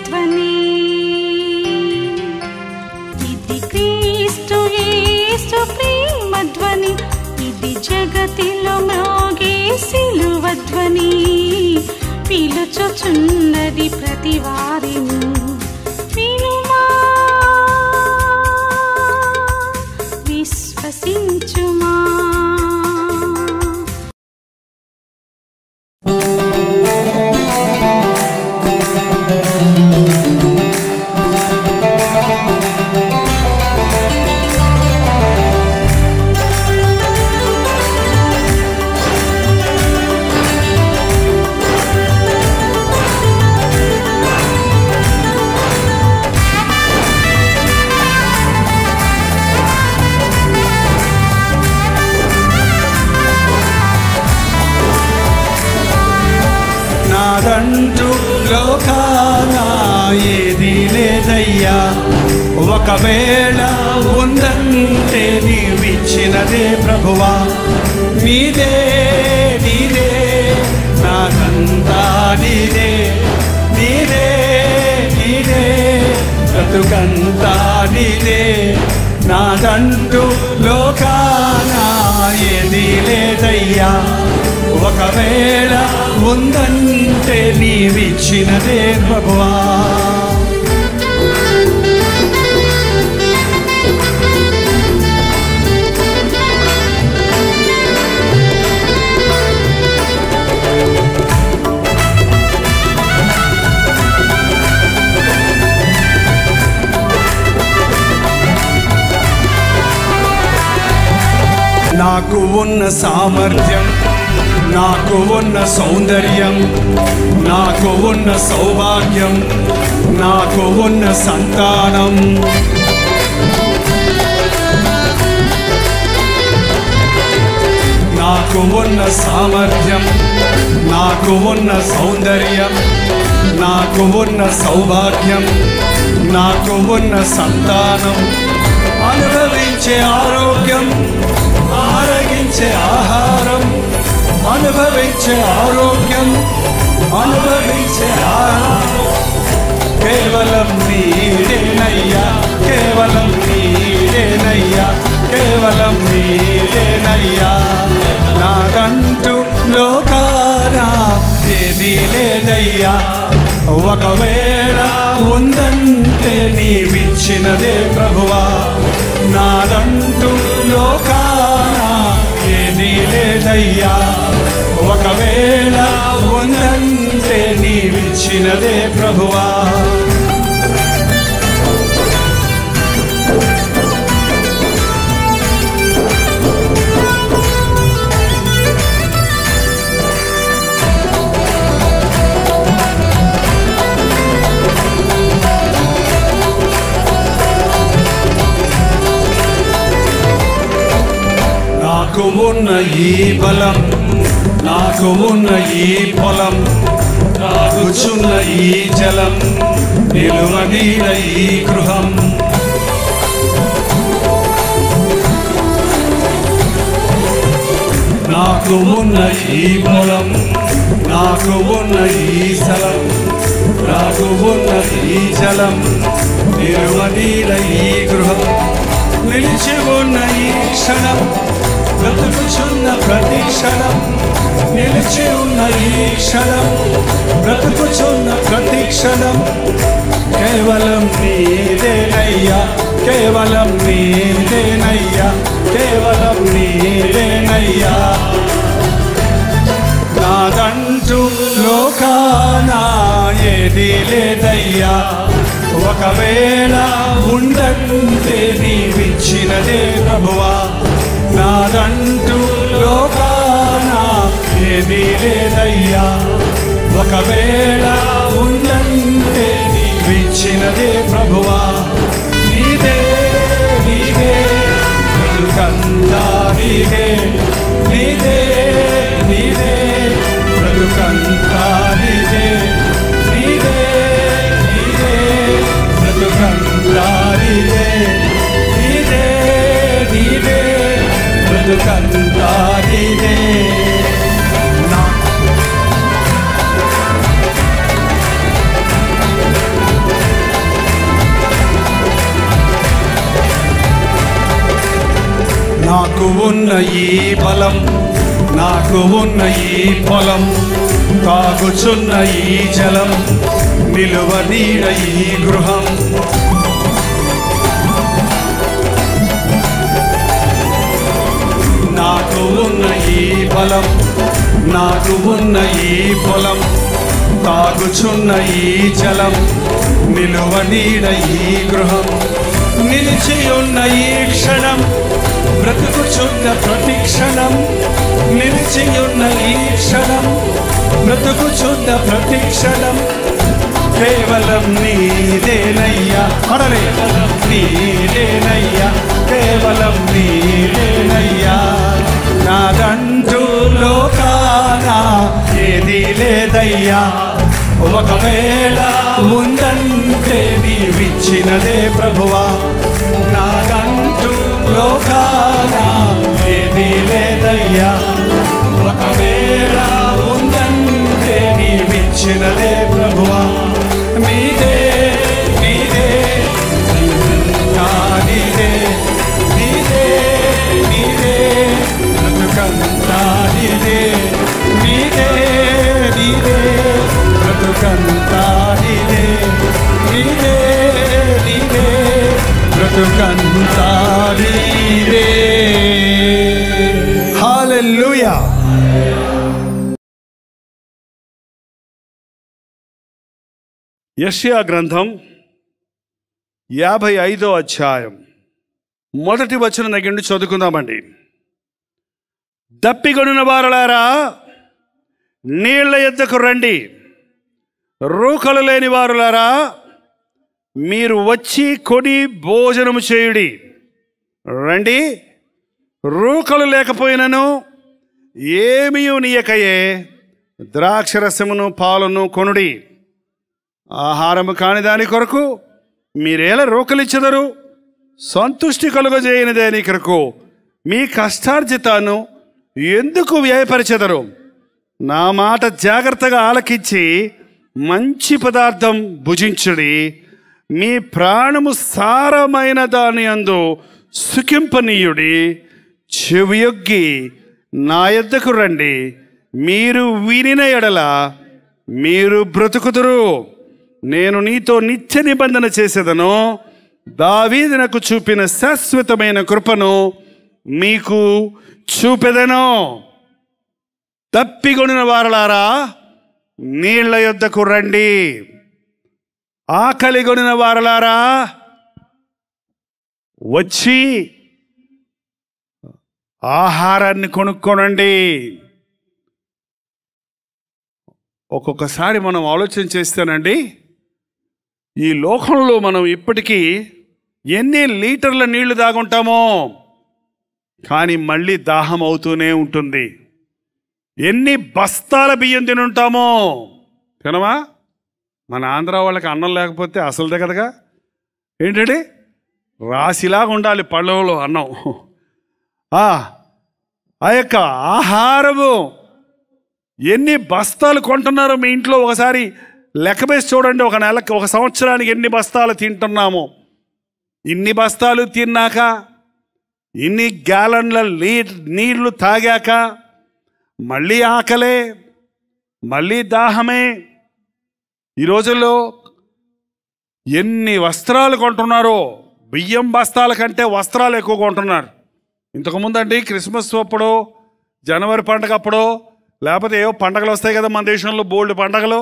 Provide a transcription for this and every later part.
ధ్వని. ఇది క్రీస్తు యేసు ప్రేమ ధ్వని, ఇది జగతిలో మ్రోగే సిలువ ధ్వని. పిలుచుచున్నది ప్రతి వారిని, వినుమా విశ్వసించుమా. నాదంటూ లోకాన ఏది లేదయ్యా, ఒకవేళ ఉందంటే నీవిచ్చినదే ప్రభువా. నీదే నీదే నాకంతా నీదే, నీదే నీదే బ్రతుకంతా నీదే. నాదంటూ లోకాన ఏది లేదయ్యా, ఒకవేళ ఉందంటే నీవిచ్చినదే ప్రభువా. నాకు ఉన్న సామర్థ్యం, నాకు ఉన్న సౌందర్యం, నాకు ఉన్న సౌభాగ్యం, నాకు ఉన్న సంతానం, నాకు ఉన్న సామర్థ్యం, నాకు ఉన్న సౌందర్యం, నాకు ఉన్న సౌభాగ్యం, నాకు ఉన్న సంతానం, అనుభవించే ఆరోగ్యం, ఆరగించే ఆహారం, అనుభవించే ఆరోగ్యం, అనుభవించే ఆహారం కేవలం నీదేనయ్యా, కేవలం నీదేనయ్యా, కేవలం నీదేనయ్యా. నాకంటూ లోకాన ఏది లేదయ్యా, ఒకవేళ ఉందంటే నీవిచ్చినదే ప్రభువా. నాదంటూ లోకాన ఏది లేదయ్యా, ఒకవేళ ఉందంటే నీవిచ్చినదే ప్రభువా. నాకు ఉన్న ఈ బలం, నాకు ఉన్న ఈ పొలం, తాగుచున్న ఈ జలం, నిలువనీడ ఈ గృహం, నాకు ఉన్న ఈ పొలం, నాకు ఉన్న ఈ స్థలం, నాకు ఉన్న ఈ జలం, నిలువనీడ ఈ గృహం, నిలిచి ఉన్న ఈ క్షణం, బ్రతుకుచున్న ప్రతి క్షణం, నిలిచి ఉన్న ఈ క్షణం, బ్రతుకుచున్న ప్రతి క్షణం కేవలం నీదేనయ్యా, కేవలం నీదేనయ్యా, కేవలం నీదేనయ్యా. నాదంటూ లోకాన ఏది లేదయ్యా, ఒకవేళ ఉందంటే నీవిచ్చినదే ప్రభువా. నాదంటూ లోకాన ఏది లేదయ్యా, ఒకవేళ ఉందంటే నీవిచ్చినదే ప్రభువా. నీదే నీదే బ్రతుకంతా నీదే, నీదే నీదే బ్రతుకంతా నీదే, నీదే నీదే బ్రతుకంతా నీదే, నీదే నీదే బ్రతుకంతా నీదే. ఉన్న ఈ బలం, నాకు ఉన్న ఈ పొలం, తాగుచున్న ఈ జలం, నిలువ నీడ ఈ గృహం, నాకు ఉన్న ఈ బలం, నాకు ఉన్న ఈ పొలం, తాగుచున్న ఈ జలం, నిలువ నీడ ఈ గృహం, నిలిచి ఉన్న ఈ క్షణం, బ్రతుకుచున్న ప్రతి క్షణం, నిలిచి ఉన్న ఈ క్షణం, బ్రతుకుచున్న ప్రతి క్షణం, కేవలం నీదేనయ్యా, కేవలం నీదేనయ్యా, కేవలం నీదేనయ్యా. నాదంటూ లోకాన ఏది లేదయ్యా, ఒకవేళ ఉందంటే నీవిచ్చినదే ప్రభువా. నాదంటూ లోకాన ఏది లేదయ్యా, ఒకవేళ ఉందంటే నీవిచ్చినదే ప్రభువా. నీదే నీదే నీదే నీదే నీదే బ్రతుకంతా నీదే, నీదే నీదే బ్రతుకంతా నీదే, నీదే నీదే బ్రతుకంతా నీదే. హల్లెలూయా. యెషయా గ్రంథం 55వ అధ్యాయం మొదటి వచనం దగ్గర చదువుకుందామండి. దప్పిగొనిన వారలారా నీళ్ల యొద్దకు రండి, రూకలు లేని వారులారా మీరు వచ్చి కొని భోజనము చేయుడి. రండి, రూకలు లేకపోయినను ఏమీ నీయకయే ద్రాక్షరసమును పాలను కొనుడి. ఆహారము కాని దాని కొరకు మీరేలా రూకలిచ్చెదరు? సంతుష్టి కలుగజేయని దాని కొరకు మీ కష్టార్జితాన్ని ఎందుకు వ్యయపరిచెదరు? నా మాట జాగ్రత్తగా ఆలకించి మంచి పదార్థం భుజించుడి. మీ ప్రాణము సారమైన దాని యందు సుఖింపనీయుడి. చెవియొగ్గి నా యొద్దకు రండి, మీరు వినిన ఎడల మీరు బ్రతుకుదురు. నేను నీతో నిత్య నిబంధన చేసేదను, దావీదునకు చూపిన శాశ్వతమైన కృపను మీకు చూపెదను. తప్పిగొనిన వారలారా నీళ్ల యొద్దకు రండి, ఆకలిగొనిన వారలారా వచ్చి ఆహారాన్ని కొనుక్కోనండి. ఒక్కొక్కసారి మనం ఆలోచన చేస్తానండి, ఈ లోకంలో మనం ఇప్పటికీ ఎన్ని లీటర్ల నీళ్లు తాగుంటామో, కానీ మళ్ళీ దాహం అవుతూనే ఉంటుంది. ఎన్ని బస్తాల బియ్యం తినుంటామో తినమా? మన ఆంధ్ర వాళ్ళకి అన్నం లేకపోతే అసలుదే కదగా. ఏంటండి, రాశిలాగా ఉండాలి పళ్ళలో అన్నం. ఆ యొక్క ఆహారము ఎన్ని బస్తాలు కొంటున్నారో మీ ఇంట్లో ఒకసారి లెక్క వేసి చూడండి. ఒక నెలకి, ఒక సంవత్సరానికి ఎన్ని బస్తాలు తింటున్నామో. ఇన్ని బస్తాలు తిన్నాక, ఇన్ని గ్యాలన్ల నీళ్లు తాగాక మళ్ళీ ఆకలే, మళ్ళీ దాహమే. ఈ రోజుల్లో ఎన్ని వస్త్రాలు కొంటున్నారో, బియ్యం బస్తాల కంటే వస్త్రాలు ఎక్కువ కొంటున్నారు. ఇంతకుముందు అండి క్రిస్మస్ అప్పుడు, జనవరి పండగ అప్పుడు, లేకపోతే ఏవో పండగలు వస్తాయి కదా మన దేశంలో, బోల్డ్ పండగలు.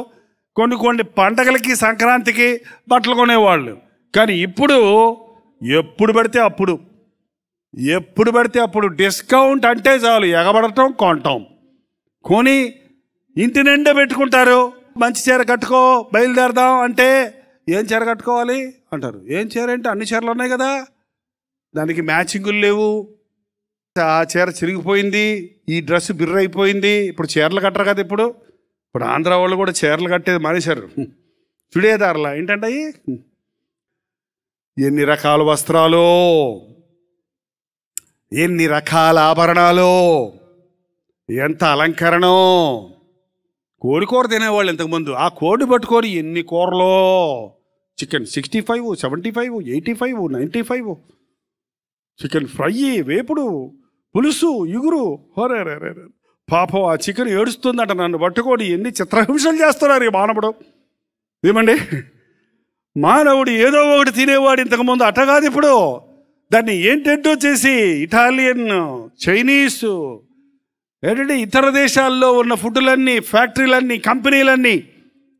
కొన్ని పండగలకి, సంక్రాంతికి బట్టలు కొనేవాళ్ళు. కానీ ఇప్పుడు ఎప్పుడు పడితే అప్పుడు డిస్కౌంట్ అంటే చాలు ఎగబడటం, కొంటాం. కొని ఇంటి నిండా పెట్టుకుంటారు. మంచి చీర కట్టుకో బయలుదేరదాం అంటే ఏం చీర కట్టుకోవాలి అంటారు. ఏం చీర అంటే అన్ని చీరలు ఉన్నాయి కదా, దానికి మ్యాచింగులు లేవు. ఆ చీర చిరిగిపోయింది, ఈ డ్రెస్ బిర్ర అయిపోయింది. ఇప్పుడు చీరలు కట్టరు కదా. ఇప్పుడు ఆంధ్ర వాళ్ళు కూడా చీరలు కట్టేది మానేశారు. చుడేదారులా ఏంటంటే ఎన్ని రకాల వస్త్రాలు, ఎన్ని రకాల ఆభరణాలు, ఎంత అలంకరణం. కోడికూర తినేవాళ్ళు ఇంతకుముందు. ఆ కోడి పట్టుకొని ఎన్ని కూరలో, చికెన్ 65, 75, 85, 95, చికెన్ ఫ్రై, వేపుడు, పులుసు, ఇగురు. హోరే రే పాపం ఆ చికెన్ ఏడుస్తుందట, నన్ను పట్టుకొని ఎన్ని చిత్రహింసలు చేస్తున్నారు ఈ మానవుడు. ఏమండి, మానవుడు ఏదో ఒకటి తినేవాడు ఇంతకుముందు, అట్టగాదు ఇప్పుడు. దాన్ని ఏంటంటో చేసి ఇటాలియన్, చైనీసు, ఏంటంటే ఇతర దేశాల్లో ఉన్న ఫుడ్లన్నీ, ఫ్యాక్టరీలన్నీ, కంపెనీలన్నీ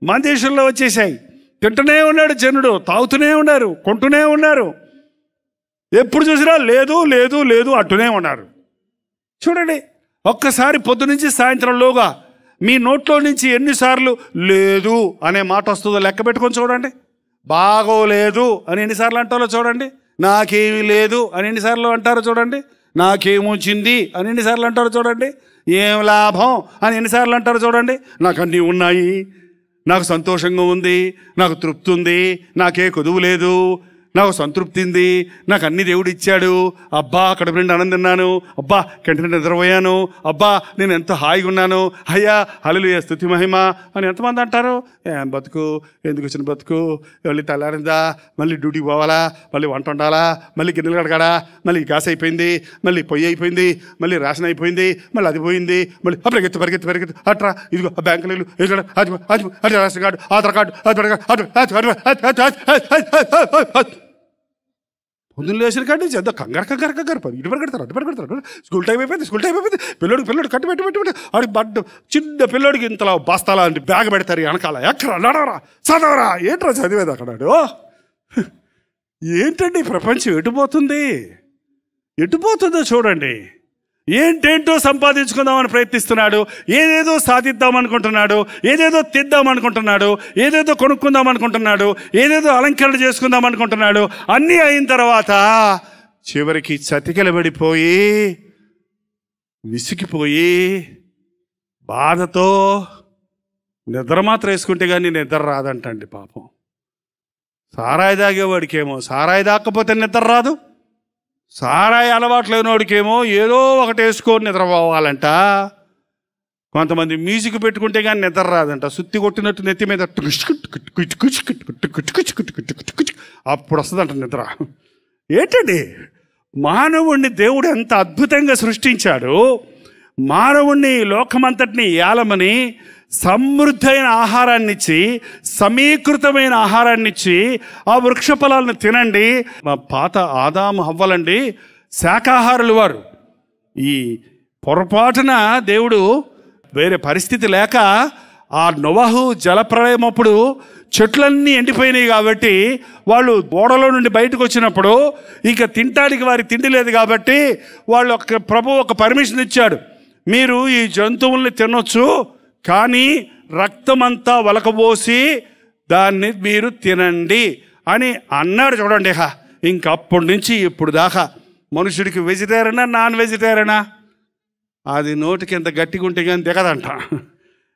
మన దేశంలో వచ్చేసాయి. తింటూనే ఉన్నాడు జనుడు, తాగుతూనే ఉన్నారు, కొంటూనే ఉన్నారు. ఎప్పుడు చూసినా లేదు లేదు లేదు అంటూనే ఉన్నారు. చూడండి, ఒక్కసారి పొద్దు నుంచి సాయంత్రంలోగా మీ నోట్లో నుంచి ఎన్నిసార్లు లేదు అనే మాట వస్తుందో లెక్క పెట్టుకొని చూడండి. బాగోలేదు అని ఎన్నిసార్లు అంటారో చూడండి. నాకేమీ లేదు అని ఎన్నిసార్లు అంటారో చూడండి. నాకేమొచ్చింది అని ఎన్నిసార్లు అంటారో చూడండి. ఏం లాభం అని ఎన్నిసార్లు అంటారో చూడండి. నాకు అన్నీ ఉన్నాయి, నాకు సంతోషంగా ఉంది, నాకు తృప్తి ఉంది, నాకే కొదువు లేదు, నాకు సంతృప్తి ఉంది, నాకు అన్ని దేవుడు ఇచ్చాడు, అబ్బా కడుపు నిండా ఆనందం తిన్నాను, అబ్బా కంటి నిద్రపోయాను, అబ్బా నేను ఎంత హాయిగా ఉన్నాను, అయ్యా హల్లెలూయా స్తుతి మహిమ అని ఎంతమంది అంటారు. ఏం బతుకు, ఎందుకు వచ్చిన బతుకు, మళ్ళీ తెల్లారిందా, మళ్ళీ డ్యూటీకి పోవాలా, మళ్ళీ వంట వండాలా, మళ్ళీ గిన్నెలు కడగాడా, మళ్ళీ గ్యాస్ అయిపోయింది, మళ్ళీ పొయ్యి అయిపోయింది, మళ్ళీ రేషన్ అయిపోయింది, మళ్ళీ అది పోయింది, మళ్ళీ పరిగెత్తు పరిగెత్తు పరిగెత్తు అట్రా ఇదిగో బ్యాంకులు ఇక్కడ అది రేషన్ కార్డు, ఆధార్ కార్డు, పొద్దున్న లేచిన కాడి చేద్దాం కంగారు కంగారు కంగారు ఇటు పరిగెడతారు. స్కూల్ టైం అయిపోయింది, పిల్లడు కట్టి పెట్టి ఆడికి బడ్డ చిన్న పిల్లోడికి ఇంతలా బస్తాలా అంటే బ్యాగ్ పెడతారు వెనకాల, ఎక్కరా నడవరా చదవరా, ఏంట్రా చదివేది అక్కడాడు. ఏంటండి ప్రపంచం ఎటుపోతుందో చూడండి. ఏంటేంటో సంపాదించుకుందామని ప్రయత్నిస్తున్నాడు, ఏదేదో సాధిద్దామనుకుంటున్నాడు, ఏదేదో తెద్దామనుకుంటున్నాడు, ఏదేదో కొనుక్కుందామనుకుంటున్నాడు, ఏదేదో అలంకరణ చేసుకుందామనుకుంటున్నాడు. అన్నీ అయిన తర్వాత చివరికి చతికిలబడిపోయి విసిగిపోయి బాధతో నిద్ర మాత్రం వేసుకుంటే కానీ నిద్ర రాదంటండి పాపం. సారాయి తాగేవాడికేమో సారాయి తాకపోతే నిద్ర రాదు, సారాయి అలవాటు లేనివాడికేమో ఏదో ఒకటి వేసుకొని నిద్రపోవాలంట. కొంతమంది మ్యూజిక్ పెట్టుకుంటే కానీ నిద్ర రాదంట, సుత్తి కొట్టినట్టు నెత్తి మీద అప్పుడు వస్తుందంట నిద్ర. ఏంటండి, మానవుణ్ణి దేవుడు ఎంత అద్భుతంగా సృష్టించాడు. మానవుణ్ణి లోకమంతటిని ఏలమని సమృద్ధైన ఆహారాన్ని ఇచ్చి, సమీకృతమైన ఆహారాన్ని ఇచ్చి, ఆ వృక్ష ఫలాలను తినండి. మా పాత ఆదాము హవ్వలండి శాకాహారులు వారు. ఈ పొరపాటున దేవుడు వేరే పరిస్థితి లేక ఆ నోవహు జలప్రళయం అప్పుడు చెట్లన్నీ ఎండిపోయినాయి కాబట్టి వాళ్ళు ఓడలో నుండి బయటకు వచ్చినప్పుడు ఇక తినటానికి వారికి తిండి లేదు కాబట్టి వాళ్ళు ఒక పర్మిషన్ ఇచ్చాడు, మీరు ఈ జంతువుల్ని తినొచ్చు కానీ రక్తమంతా వలకబోసి దాన్ని మీరు తినండి అని అన్నాడు. చూడండి, ఇంకప్పటి నుంచి ఇప్పుడు దాకా మనుషుడికి వెజిటేరియనా నాన్ వెజిటేరియనా అది నోటికి ఎంత గట్టిగా ఉంటే కానీ దిగదంట.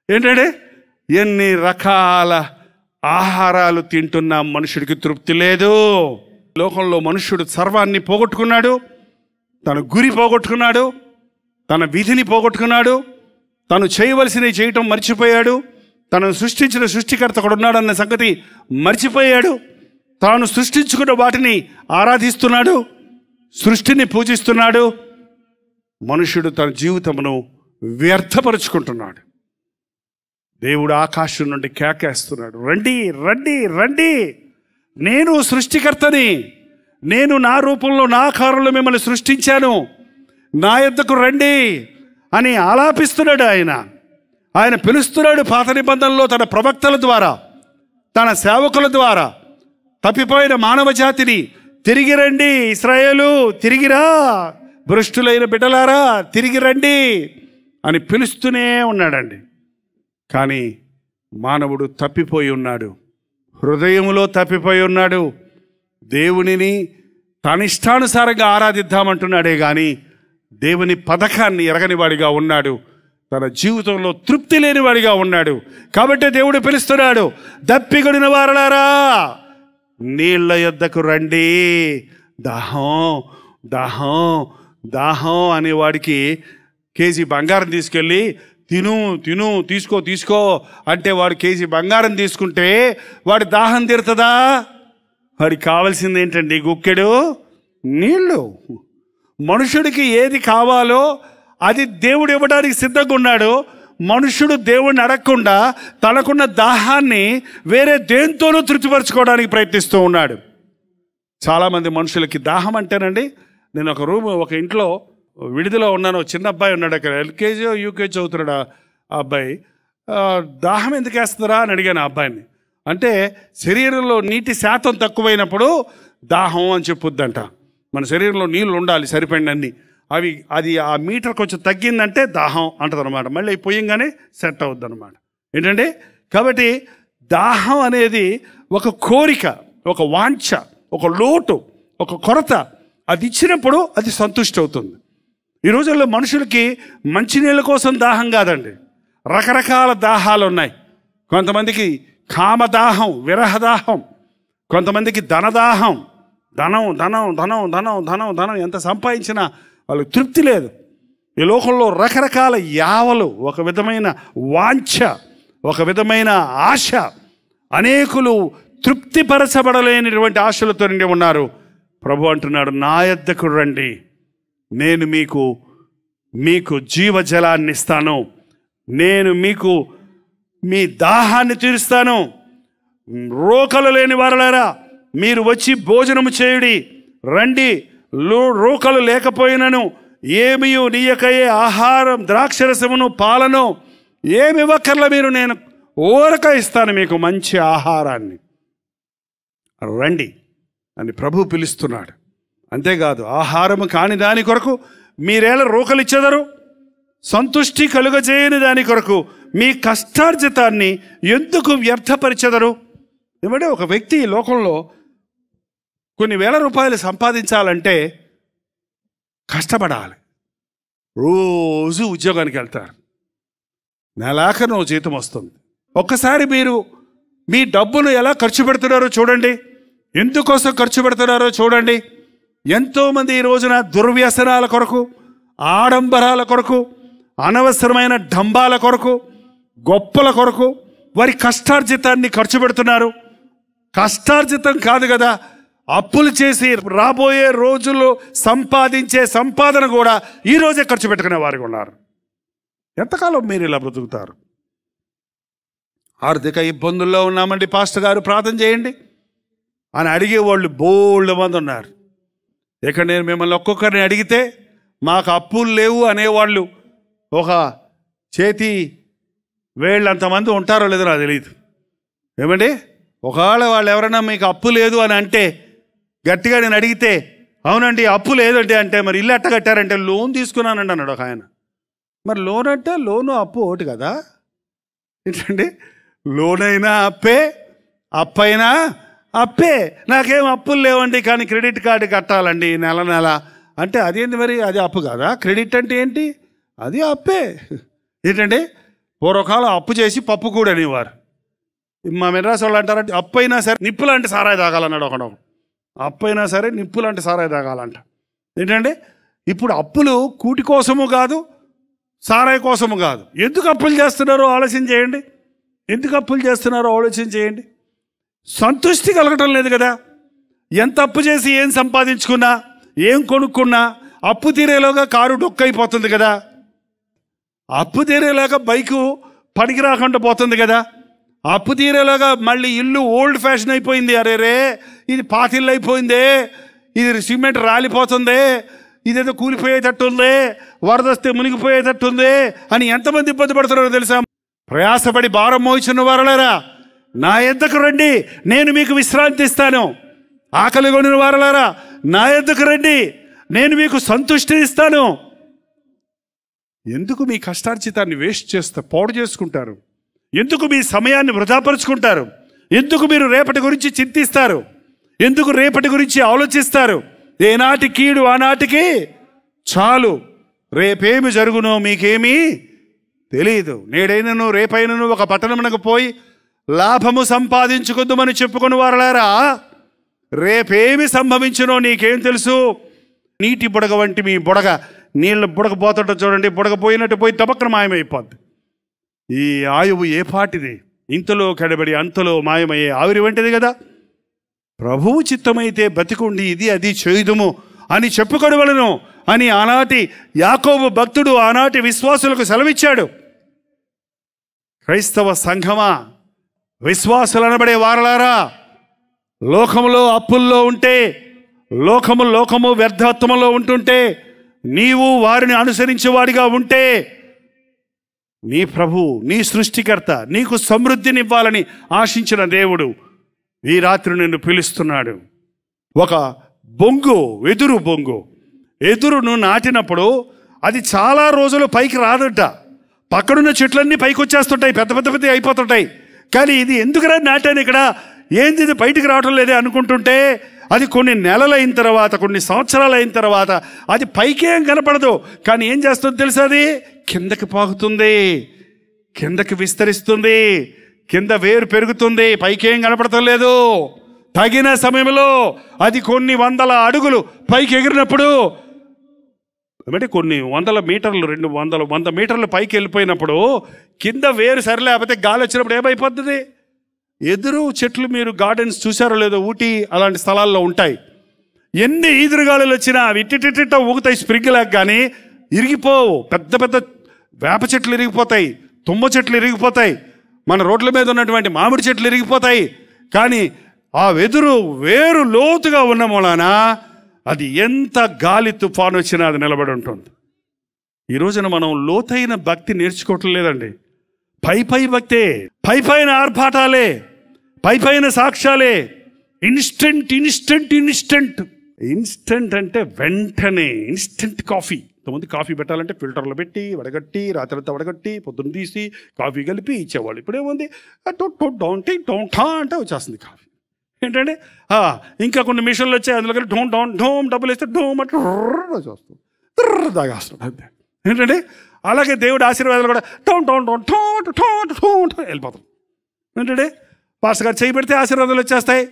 ఏంటంటే ఎన్ని రకాల ఆహారాలు తింటున్నా మనుషుడికి తృప్తి లేదు. లోకంలో మనుషుడు సర్వాన్ని పోగొట్టుకున్నాడు, తన గురి పోగొట్టుకున్నాడు, తన విధిని పోగొట్టుకున్నాడు, తను చేయవలసినవి చేయటం మర్చిపోయాడు, తనను సృష్టించిన సృష్టికర్త కూడా ఉన్నాడన్న సంగతి మర్చిపోయాడు, తాను సృష్టించుకున్న వాటిని ఆరాధిస్తున్నాడు, సృష్టిని పూజిస్తున్నాడు. మనుషుడు తన జీవితమును వ్యర్థపరుచుకుంటున్నాడు. దేవుడు ఆకాశం నుండి కేకేస్తున్నాడు, రండి రండి రండి, నేను సృష్టికర్తని, నేను నా రూపంలో నా ఆకారంలో మిమ్మల్ని సృష్టించాను, నా యొద్దకు రండి అని ఆలాపిస్తున్నాడు. ఆయన పిలుస్తున్నాడు. పాత నిబంధనలో తన ప్రవక్తల ద్వారా, తన సేవకుల ద్వారా తప్పిపోయిన మానవ జాతిని తిరిగి రండి, ఇశ్రాయేలు తిరిగిరా, భ్రష్టులైన బిడ్డలారా తిరిగి రండి అని పిలుస్తూనే ఉన్నాడండి. కానీ మానవుడు తప్పిపోయి ఉన్నాడు, హృదయంలో తప్పిపోయి ఉన్నాడు. దేవునిని తన ఇష్టానుసారంగా ఆరాధిద్దామంటున్నాడే కానీ దేవుని పథకాన్ని ఎరగనివాడిగా ఉన్నాడు, తన జీవితంలో తృప్తి లేనివాడిగా ఉన్నాడు. కాబట్టి దేవుడు పిలుస్తున్నాడు, దప్పికొనిన వారలారా నీళ్ల యొద్దకు రండి. దాహం దాహం దాహం అనేవాడికి కేజీ బంగారం తీసుకెళ్ళి తిను తిను తీసుకో అంటే వాడు కేజీ బంగారం తీసుకుంటే వాడి దాహం తీరుతుందా? వాడికి కావాల్సింది ఏంటండి? గుక్కెడు నీళ్ళు. మనుషుడికి ఏది కావాలో అది దేవుడు ఇవ్వడానికి సిద్ధంగా ఉన్నాడు. మనుషుడు దేవుడిని అడగకుండా తనకున్న దాహాన్ని వేరే దేంతోనూ తృప్తిపరచుకోవడానికి ప్రయత్నిస్తూ ఉన్నాడు. చాలామంది మనుషులకి దాహం అంటేనండి, నేను ఒక ఇంట్లో విడిదిలో ఉన్నాను. చిన్న అబ్బాయి ఉన్నాడు, అక్కడ ఎల్కేజీ యూకేజీ చదువుతున్నాడు ఆ అబ్బాయి. దాహం ఎందుకు వేస్తుందిరా అని అడిగాను ఆ అబ్బాయిని. అంటే శరీరంలో నీటి శాతం తక్కువైనప్పుడు దాహం అని చెప్పుద్దంట. మన శరీరంలో నీళ్ళు ఉండాలి సరిపడినన్ని, అది ఆ మీటర్ కొంచెం తగ్గిందంటే దాహం అంటది అనమాట. మళ్ళీ పోయంగానే సెట్ అవుద్ది అనమాట. ఏంటంటే కాబట్టి దాహం అనేది ఒక కోరిక, ఒక వాంఛ, ఒక లోటు, ఒక కొరత. అది ఇచ్చినప్పుడు అది సంతుష్టి అవుతుంది. ఈ రోజుల్లో మనుషులకి మంచినీళ్ళ కోసం దాహం కాదండి, రకరకాల దాహాలు ఉన్నాయి. కొంతమందికి కామదాహం, విరహదాహం, కొంతమందికి ధనదాహం. ధనం ధనం ధనం ధనం ధనం ధనం ఎంత సంపాదించినా వాళ్ళకి తృప్తి లేదు. ఈ లోకంలో రకరకాల యావలు, ఒక విధమైన వాంఛ, ఒక విధమైన ఆశ. అనేకులు తృప్తిపరచబడలేనిటువంటి ఆశలతో నిండి ఉన్నారు. ప్రభు అంటున్నాడు, నా యొద్దకు రండి, నేను మీకు జీవజలాన్ని ఇస్తాను, నేను మీకు మీ దాహాన్ని తీరుస్తాను. రోకలు లేని వారలారా మీరు వచ్చి భోజనము చేయుడి, రండి. రోకలు లేకపోయినను ఏమీ నీయకయే ఆహారం, ద్రాక్షరసమును, పాలను ఏమి ఇవ్వక్కర్ల మీరు, నేను ఊరక ఇస్తాను మీకు మంచి ఆహారాన్ని, రండి అని ప్రభు పిలుస్తున్నాడు. అంతేకాదు, ఆహారము కాని దాని కొరకు మీరేళ రోకలు ఇచ్చెదరు, సంతుష్టి కలుగజేయని దాని కొరకు మీ కష్టార్జితాన్ని ఎందుకు వ్యర్థపరిచెదరు? ఏమంటే ఒక వ్యక్తి ఈ లోకంలో కొన్ని వేల రూపాయలు సంపాదించాలంటే కష్టపడాలి. రోజు ఉద్యోగానికి వెళ్తారు, నెలాఖరు జీతం వస్తుంది. ఒక్కసారి మీరు మీ డబ్బును ఎలా ఖర్చు పెడుతున్నారో చూడండి, ఎందుకోసం ఖర్చు పెడుతున్నారో చూడండి. ఎంతోమంది ఈ రోజున దుర్వ్యసనాల కొరకు, ఆడంబరాల కొరకు, అనవసరమైన డంబాల కొరకు, గొప్పల కొరకు వారి కష్టార్జితాన్ని ఖర్చు పెడుతున్నారు. కష్టార్జితం కాదు కదా, అప్పులు చేసి రాబోయే రోజుల్లో సంపాదించే సంపాదన కూడా ఈరోజే ఖర్చు పెట్టుకునే వారికి ఉన్నారు. ఎంతకాలం మీరు ఇలా బ్రతుకుతారు? ఆర్థిక ఇబ్బందుల్లో ఉన్నామండి పాస్టర్ గారు ప్రార్థన చేయండి అని అడిగేవాళ్ళు బోల్డ్ మంది ఉన్నారు. ఇక నేను మిమ్మల్ని ఒక్కొక్కరిని అడిగితే మాకు అప్పులు లేవు అనేవాళ్ళు ఒక చేతి వేళ్ళంతమంది ఉంటారో లేదో నాకు తెలియదు. ఏమండి, ఒకవేళ వాళ్ళు ఎవరైనా మీకు అప్పు లేదు అని అంటే గట్టిగా నేను అడిగితే అవునండి అప్పు లేదండి అంటే, మరి ఇల్లు ఎట్ట కట్టారంటే లోన్ తీసుకున్నానండి అన్నాడు ఒక ఆయన. మరి లోన్ అంటే లోను అప్పు ఒకటి కదా ఏంటండి? లోన్ అయినా అప్పే, అప్పైనా అప్పే. నాకేం అప్పులు లేవండి కానీ క్రెడిట్ కార్డు కట్టాలండి నెల నెల అంటే అదేంటి మరి, అది అప్పు కదా? క్రెడిట్ అంటే ఏంటి? అది అప్పే. ఏంటండి, పూర్వకాలం అప్పు చేసి పప్పు కూడా అనేవారు. మా మెడ్రాస్ వాళ్ళు అంటారంటే అప్పు అయినా సరే నిప్పు లాంటి సారాయి తాగాలన్నాడు ఒకడు. అప్పు అయినా సరే నిప్పు లాంటి సారాయి తాగాలంట. ఏంటంటే ఇప్పుడు అప్పులు కూటి కోసము కాదు, సారాయి కోసము కాదు. ఎందుకు అప్పులు చేస్తున్నారో ఆలోచన చేయండి. ఎందుకు అప్పులు చేస్తున్నారో ఆలోచన చేయండి. సంతృష్టి కలగటం లేదు కదా. ఎంత అప్పు చేసి ఏం సంపాదించుకున్నా, ఏం కొనుక్కున్నా అప్పు తీరేలోగా కారు డొక్కైపోతుంది కదా, అప్పు తీరేలాగా బైకు పనికి రాకుండా పోతుంది కదా, అప్పు తీరేలాగా మళ్ళీ ఇల్లు ఓల్డ్ ఫ్యాషన్ అయిపోయింది, అరే రే ఇది పాతిల్లు అయిపోయిందే, ఇది సిమెంట్ రాలిపోతుంది, ఇదేదో కూలిపోయేటట్టుంది, వరదొస్తే మునిగిపోయేటట్టుంది అని ఎంతమంది ఇబ్బంది పడుతున్నారో తెలుసా? ప్రయాసపడి భారం మోయించిన వారలారా నా యొద్దకు రండి, నేను మీకు విశ్రాంతి ఇస్తాను. ఆకలి కొనిన వారలారా నా యొద్దకు రండి, నేను మీకు సంతృష్టి ఇస్తాను. ఎందుకు మీ కష్టార్జితాన్ని వేస్ట్ చేస్తారు, పాడు చేసుకుంటారు? ఎందుకు మీ సమయాన్ని వృధాపరుచుకుంటారు? ఎందుకు మీరు రేపటి గురించి చింతిస్తారు? ఎందుకు రేపటి గురించి ఆలోచిస్తారు? ఏనాటి కీడు ఆనాటికి చాలు, రేపేమి జరుగునో మీకేమీ తెలియదు. నేడైనను రేపైనను ఒక పట్టణమునకు పోయి లాభము సంపాదించుకుందామని చెప్పుకుని వారలారా రేపేమి సంభవించునో నీకేం తెలుసు? నీటి బుడగ వంటి మీ బుడగ, నీళ్ళు బుడగ పోతుంట చూడండి, బుడగ పోయినట్టు పోయి తపక్కన మాయమైపోద్ది. ఈ ఆయువు ఏ పాటిది, ఇంతలో కడబడి అంతలో మాయమయ్యే ఆవిరి వంటిది కదా. ప్రభువు చిత్తమైతే బతికుండి ఇది అది చేయుదుము అని చెప్పుకొనవలెను అని ఆనాటి యాకోబు భక్తుడు ఆనాటి విశ్వాసులకు సెలవిచ్చాడు. క్రైస్తవ సంఘమా, విశ్వాసులు అనబడే వారలారా, లోకములో అప్పుల్లో ఉంటే, లోకము వ్యర్థత్వంలో ఉంటుంటే, నీవు వారిని అనుసరించేవాడిగా ఉంటే, నీ ప్రభు, నీ సృష్టికర్త నీకు సమృద్ధినివ్వాలని ఆశించిన దేవుడు ఈ రాత్రి నిన్ను పిలుస్తున్నాడు. ఒక వెదురు బొంగు, ఎదురును నాటినప్పుడు అది చాలా రోజులు పైకి రాదట. పక్కనున్న చెట్లన్నీ పైకి వచ్చేస్తుంటాయి, పెద్ద పెద్ద అయిపోతుంటాయి. కానీ ఇది ఎందుకురా నాటాను ఇక్కడ, ఏంది ఇది బయటికి రావటం లేదే అనుకుంటుంటే, అది కొన్ని నెలలైన తర్వాత, కొన్ని సంవత్సరాలు అయిన తర్వాత అది పైకేం కనపడదు. కానీ ఏం చేస్తుందో తెలుసా, అది కిందకి పాకుతుంది, కిందకి విస్తరిస్తుంది, కింద వేరు పెరుగుతుంది, పైకేం కనపడటం లేదు. తగిన సమయంలో అది కొన్ని 100 అడుగులు పైకి ఎగిరినప్పుడు, అంటే కొన్ని 100 మీటర్లు, 100 మీటర్లు పైకి వెళ్ళిపోయినప్పుడు కింద వేరు సరిలేకపోతే గాలి వచ్చినప్పుడు ఏమైపోతుంది? ఎదురు చెట్లు మీరు గార్డెన్స్ చూసారో లేదో, ఊటీ అలాంటి స్థలాల్లో ఉంటాయి. ఎన్ని ఈదురుగాలులు వచ్చినా అవి ఇట్టిట్టిట్ట ఊగుతాయి, స్ప్రింగ్లాగా, కానీ ఇరిగిపోవు. పెద్ద పెద్ద వేప చెట్లు ఇరిగిపోతాయి, తుమ్మ చెట్లు ఇరిగిపోతాయి, మన రోడ్ల మీద ఉన్నటువంటి మామిడి చెట్లు ఇరిగిపోతాయి. కానీ ఆ వేరు లోతుగా ఉన్న మూలాన అది ఎంత గాలి తుఫాను వచ్చినా అది నిలబడి ఉంటుంది. ఈ రోజున మనం లోతైన భక్తి నేర్చుకోవటం లేదండి. పై భక్తే, పైన ఆర్భాటాలే, పైన సాక్ష్యాలే. ఇన్స్టెంట్ అంటే వెంటనే ఇన్స్టెంట్ కాఫీ. ఇంతకుముందు కాఫీ పెట్టాలంటే ఫిల్టర్లో పెట్టి వడగట్టి, రాత్రంతా వడగట్టి, పొద్దున్న తీసి కాఫీ కలిపి ఇచ్చేవాళ్ళు. ఇప్పుడేముంది, అంటే వచ్చేస్తుంది కాఫీ. ఏంటంటే ఇంకా కొన్ని మిషన్లు వచ్చాయి, అందులో కలిపి ఢోమ్ డబ్బులు వేస్తే ఢోమ్ అంటే వస్తుంది, దాగేస్తుంది అంతే. ఏంటంటే అలాగే దేవుడి ఆశీర్వాదాలు కూడా వెళ్ళిపోతాం. ఏంటంటే పాస్టర్ గారు చేయి పెడితే ఆశీర్వాదాలు వచ్చేస్తాయి,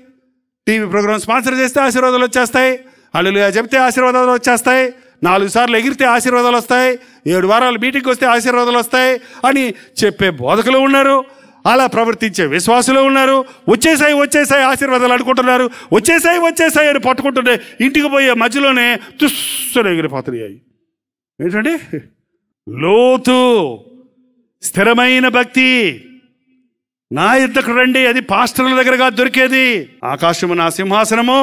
టీవీ ప్రోగ్రామ్ స్పాన్సర్ చేస్తే ఆశీర్వాదాలు వచ్చేస్తాయి, హల్లెలూయా చెప్తే ఆశీర్వాదాలు వచ్చేస్తాయి, 4 సార్లు ఎగిరితే ఆశీర్వాదాలు వస్తాయి, 7 వారాలు మీటింగ్కి వస్తే ఆశీర్వాదాలు వస్తాయి అని చెప్పే బోధకులు ఉన్నారు, అలా ప్రవర్తించే విశ్వాసులు ఉన్నారు. వచ్చేసాయి ఆశీర్వాదాలు అనుకుంటున్నారు, వచ్చేసాయి అని పట్టుకుంటుంటే ఇంటికి పోయే మధ్యలోనే తుస్సులు ఎగిరిపోతున్నాయి. ఏంటంటే లోతు స్థిరమైన భక్తి. నా యుద్ధకు రండి, అది పాస్టర్ల దగ్గరగా దొరికేది. ఆకాశము నా సింహాసనము,